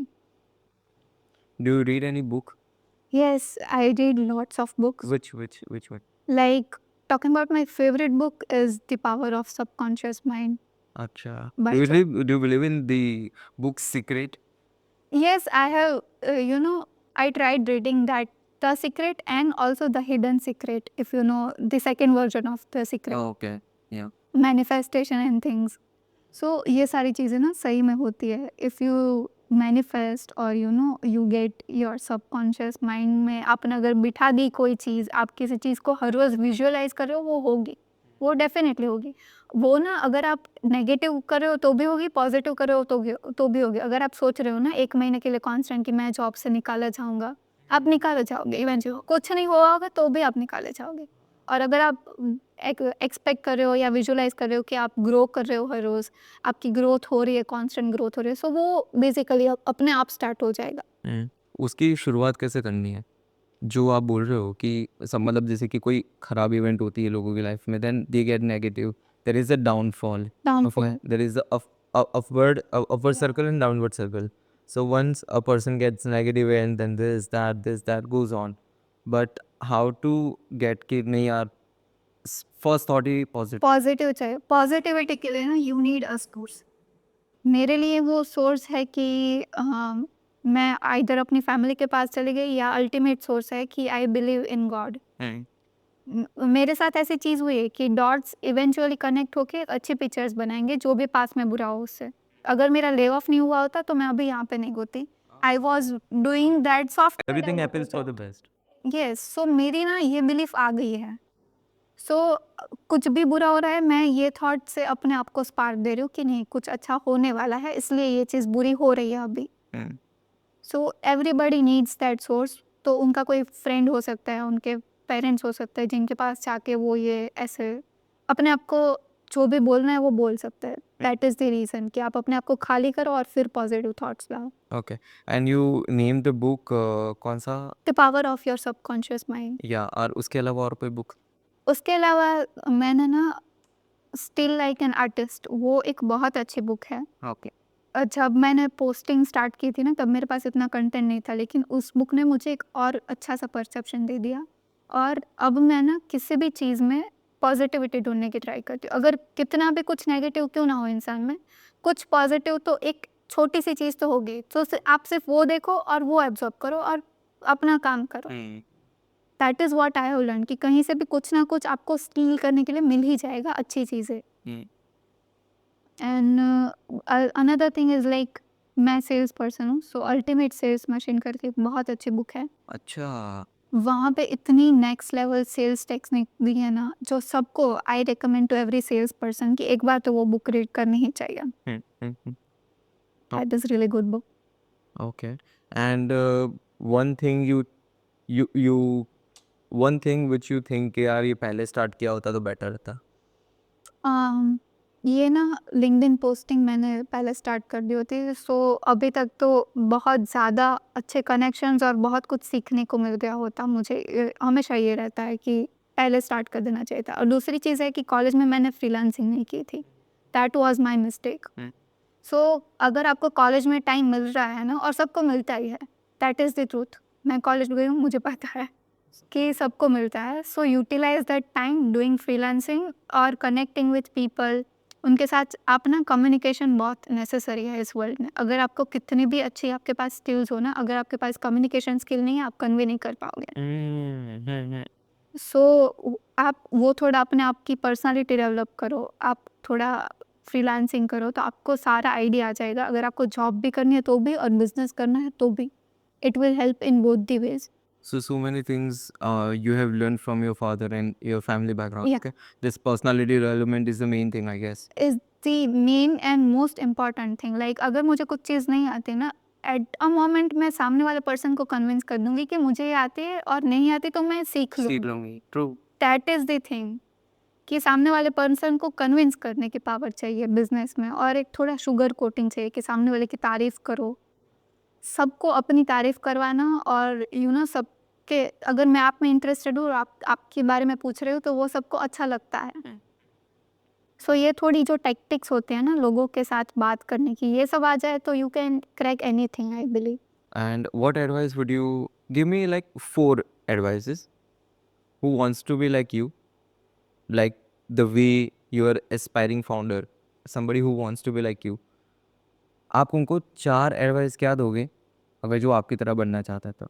Do you read any book? Yes, I read lots of books. Which one? Like, talking about my favorite book is The Power of Subconscious Mind Acha. by Do you believe in the book Secret? Yes, I have, I tried reading that, The Secret and also The Hidden Secret, if you know the second version of The Secret, Oh, okay. Yeah. Manifestation and Things. So ये सारी चीज़ें ना सही में होती है। If you manifest और you get your subconscious mind में आपने अगर बिठा दी कोई चीज़, आप किसी चीज़ को हर रोज़ विजुअलाइज कर रहे हो, वो होगी, वो डेफिनेटली होगी। वो ना अगर आप नेगेटिव कर रहे हो तो भी होगी, पॉजिटिव कर रहे हो तो भी होगी। अगर आप सोच रहे हो ना 1 महीने के लिए कॉन्स्टेंट कि मैं जॉब से निकाला जाऊँगा, आप निकाले जाओगे इवेंचुअली। कुछ नहीं हुआ होगा तो भी आप निकाले जाओगे। और अगर आप एक्सपेक्ट कर रहे हो या विजुअलाइज कर रहे हो कि आप ग्रो कर रहे हो हर रोज़, आपकी ग्रोथ हो रही है, कांस्टेंट ग्रोथ हो रही है, सो वो बेसिकली अपने आप स्टार्ट हो जाएगा। उसकी शुरुआत कैसे करनी है? जो आप बोल रहे हो कि सब मतलब जैसे कि कोई खराब इवेंट होती है लोगों की लाइफ में, then they get negative, there is a downfall, downfall. There is a upward circle and downward circle. So once a person gets negative and then this that goes on, but how to get कि नहीं यार, first thought ही positive. Positive चाहिए। Positivity के लिए ना you need a source. मेरे लिए वो सोर्स है कि मैं आइदर अपनी फैमिली के पास चली गई, या अल्टीमेट सोर्स है कि आई बिलीव इन गॉड। मेरे साथ ऐसी चीज़ हुई है कि डॉट्स इवेंचुअली कनेक्ट होके एक अच्छी पिक्चर्स बनाएंगे, जो भी पास में बुरा हो उससे। अगर मेरा ले ऑफ नहीं हुआ होता तो मैं अभी यहाँ पे नहीं होती। I was doing that soft. Everything happens for the best. Yes, so मेरी ना ये बिलीफ आ गई है। सो कुछ भी बुरा हो रहा है, मैं ये थॉट से अपने आप को स्पार्क दे रही हूँ कि नहीं, कुछ अच्छा होने वाला है, इसलिए ये चीज़ बुरी हो रही है अभी। So everybody needs that source. तो उनका कोई फ्रेंड हो सकता है, उनके पेरेंट्स हो सकते हैं, जिनके पास जाके वो ये ऐसे अपने आप को जो भी बोलना है वो बोल सकते हैं। दैट इज़ द रीज़न कि आप अपने आप को खाली करो और फिर पॉजिटिव थॉट्स लाओ। Okay. And you named the book कौन सा? The power of your subconscious mind. या और उसके अलावा और कोई बुक? उसके अलावा मैंने ना स्टिल लाइक एन आर्टिस्ट, वो एक बहुत अच्छी बुक है। Okay. जब मैंने पोस्टिंग स्टार्ट की थी ना, तब मेरे पास इतना कंटेंट नहीं था, लेकिन उस बुक ने मुझे एक और अच्छा सा परसेप्शन दे दिया। और अब मैं ना किसी भी चीज़ में पॉजिटिविटी ढूंढने की ट्राई करती हूँ। अगर कितना भी कुछ नेगेटिव क्यों ना हो इंसान में, कुछ पॉजिटिव तो एक छोटी सी चीज़ तो होगी। तो आप सिर्फ वो देखो और वो एब्जॉर्ब करो और अपना काम करो। That is what I have learn कि कहीं से भी कुछ ना कुछ आपको स्टील करने के लिए मिल ही जाएगा अच्छी चीज़ें। And another thing is like, मैं सेल्स पर्सन हूँ, सो अल्टीमेट सेल्स मशीन करके एक बहुत अच्छी बुक है। अच्छा. वहाँ पे इतनी नेक्स्ट लेवल सेल्स टेक्निक दी है ना, जो सबको I recommend to every sales person कि एक बार तो वो बुक रीड करनी ही चाहिए। That is really good book. Okay. And one thing you one thing which you think कि यार ये पहले स्टार्ट किया होता तो बेटर रहता. ये ना लिंक्डइन पोस्टिंग मैंने पहले स्टार्ट कर दी होती, सो अभी तक तो बहुत ज़्यादा अच्छे कनेक्शंस और बहुत कुछ सीखने को मिल गया होता मुझे। हमेशा ये रहता है कि पहले स्टार्ट कर देना चाहिए था। और दूसरी चीज़ है कि कॉलेज में मैंने फ्रीलांसिंग नहीं की थी, दैट वाज माय मिस्टेक। सो अगर आपको कॉलेज में टाइम मिल रहा है ना, और सबको मिलता ही है, दैट इज़ द ट्रूथ। मैं कॉलेज गई हूँ, मुझे पता है कि सबको मिलता है। So utilise that time doing freelancing और कनेक्टिंग विथ पीपल। उनके साथ आप ना, कम्युनिकेशन बहुत नेसेसरी है इस वर्ल्ड में। अगर आपको कितनी भी अच्छी आपके पास स्किल्स हो ना, अगर आपके पास कम्युनिकेशन स्किल नहीं है, आप कन्वे नहीं कर पाओगे। सो आप वो थोड़ा अपने आप की पर्सनालिटी डेवलप करो, आप थोड़ा फ्रीलांसिंग करो, तो आपको सारा आइडिया आ जाएगा। अगर आपको जॉब भी करनी है तो भी, और बिजनेस करना है तो भी, it will help in both the ways. So many things you have learned from your father and your family background. Yeah. Okay, this personality development is the main thing, I guess. Is the main and most important thing. Like अगर मुझे कुछ चीज़ नहीं आती ना, at a moment मैं सामने वाले person को कन्विंस कर दूंगी कि मुझे ये आती है, और नहीं आती तो मैं सीख लूँगी। True. That is the thing, कि सामने वाले पर्सन को कन्विंस करने की पावर चाहिए बिजनेस में, और एक थोड़ा शुगर कोटिंग चाहिए कि सामने वाले की तारीफ करो, सबको अपनी तारीफ करवाना, और सबके, अगर मैं आप में इंटरेस्टेड हूँ और आप आपके बारे में पूछ रहे हो तो वो सबको अच्छा लगता है। सो ये थोड़ी जो टैक्टिक्स होते हैं ना लोगों के साथ बात करने की, ये सब आ जाए तो you can crack anything, I believe. And what advice would you give me? Like 4 advices. Who wants to be like you? Like the way you are aspiring founder. Somebody who wants to be like you. आप उनको 4 advice क्या दोगे अगर जो आपकी तरह बनना चाहता है तो?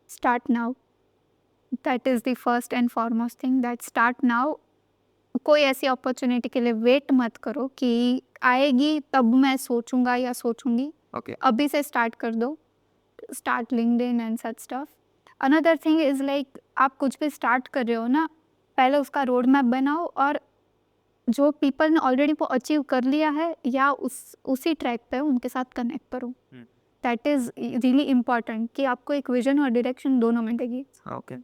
Start now, that is the first and foremost thing, that start now. कोई ऐसी अपॉर्चुनिटी के लिए वेट मत करो कि आएगी तब मैं सोचूंगा या सोचूंगी। Okay. अभी से स्टार्ट कर दो, start LinkedIn and such stuff. Another thing is like, आप कुछ भी स्टार्ट कर रहे हो ना, पहले उसका रोड मैप बनाओ, और जो पीपल ने ऑलरेडी वो अचीव कर लिया है या उसी ट्रैक पे उनके साथ कनेक्ट करो। दैट इज़ रियली इम्पॉर्टेंट, कि आपको एक विजन और डायरेक्शन दोनों मिलेगी, Okay.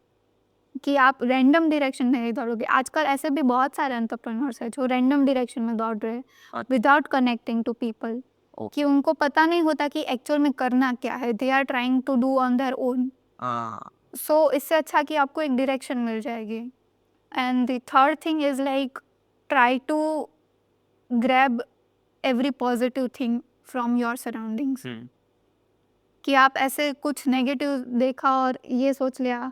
कि आप रैंडम डायरेक्शन नहीं दौड़ोगे। आजकल ऐसे भी बहुत सारे एंटरप्रेन्योर्स हैं जो रैंडम डायरेक्शन में दौड़ रहे हैं विदाउट कनेक्टिंग टू पीपल, कि उनको पता नहीं होता कि एक्चुअल में करना क्या है। They are trying to do on their own. So इससे अच्छा कि आपको एक डायरेक्शन मिल जाएगी। And the third thing is like, try to grab every positive thing from your surroundings. कि आप ऐसे कुछ नेगेटिव देखा और ये सोच लिया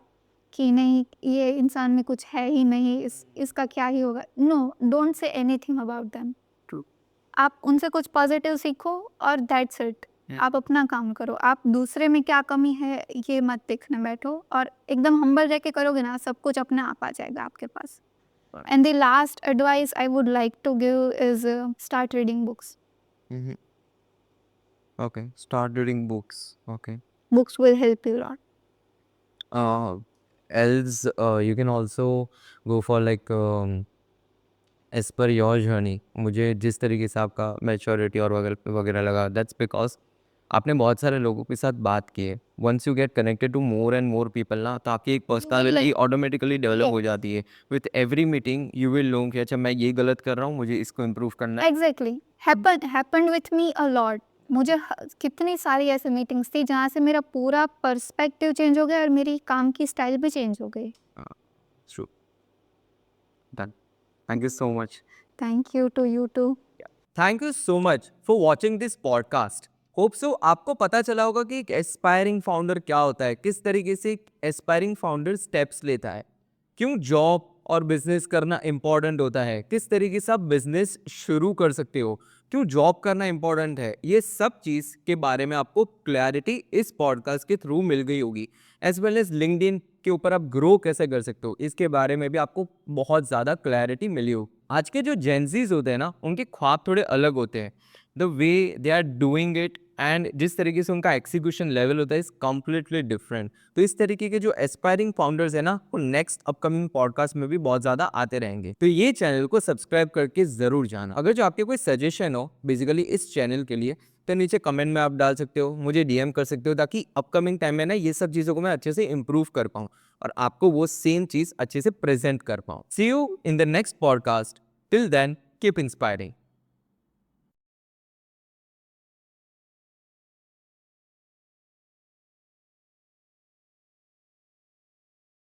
कि नहीं, ये इंसान में कुछ है ही नहीं, इसका क्या ही होगा। No, don't say anything about them. True. आप उनसे कुछ पॉजिटिव सीखो और दैट्स इट। आप अपना काम करो, आप दूसरे में क्या कमी है ये मत देखने बैठो, और एकदम हम्बल रह के करोगे ना, सब कुछ अपने आप आ जाएगा आपके पास। And the last advice I would like to give is start reading books. Okay. Start reading books. Okay. Books will help you lot. Else, you can also go for like as per your journey. मुझे जिस तरीके से आपका maturity और वगैरह वगैरह लगा, that's because आपने बहुत सारे लोगों के साथ बात की है। Once you get connected to more and more people ना, तो आपकी एक पर्सनालिटी ऑटोमेटिकली डेवलप हो जाती है। With every meeting you will know कि अच्छा मैं ये गलत कर रहा हूँ, मुझे इसको इम्प्रूव करना है। Exactly, happened with me a lot. मुझे कितनी सारी ऐसी मीटिंग्स थी जहाँ से मेरा पूरा पर्सपेक्टिव चेंज हो गया और मेरी काम की स्टाइल भी चेंज हो गई। True. Done. Thank you so much. Thank you too you too. Thank you so much for watching this podcast. Hope so आपको पता चला होगा कि एक एस्पायरिंग फाउंडर क्या होता है, किस तरीके से एक एस्पायरिंग फाउंडर स्टेप्स लेता है, क्यों जॉब और बिजनेस करना इंपॉर्टेंट होता है, किस तरीके से आप बिजनेस शुरू कर सकते हो, क्यों जॉब करना इंपॉर्टेंट है। ये सब चीज़ के बारे में आपको क्लैरिटी इस पॉडकास्ट के थ्रू मिल गई होगी। एज वेल एज लिंक्डइन के ऊपर आप ग्रो कैसे कर सकते हो, इसके बारे में भी आपको बहुत ज़्यादा क्लैरिटी मिली हो। आज के जो जेंजीज होते हैं ना, उनके ख्वाब थोड़े अलग होते हैं। The way they are doing it and जिस तरीके से उनका एग्जीक्यूशन लेवल होता है इज कम्प्लीटली डिफरेंट। तो इस तरीके के जो एस्पायरिंग फाउंडर्स है ना, वो नेक्स्ट अपकमिंग पॉडकास्ट में भी बहुत ज़्यादा आते रहेंगे। तो ये चैनल को सब्सक्राइब करके ज़रूर जाना। अगर जो आपके कोई सजेशन हो बेसिकली इस चैनल के लिए, तो नीचे कमेंट में आप डाल सकते हो, मुझे डीएम कर सकते हो, ताकि अपकमिंग टाइम में ना ये सब चीज़ों को मैं अच्छे से इंप्रूव कर पाऊँ और आपको वो सेम चीज़ अच्छे से प्रेजेंट कर पाऊँ। See you in the next podcast. Till then keep inspiring.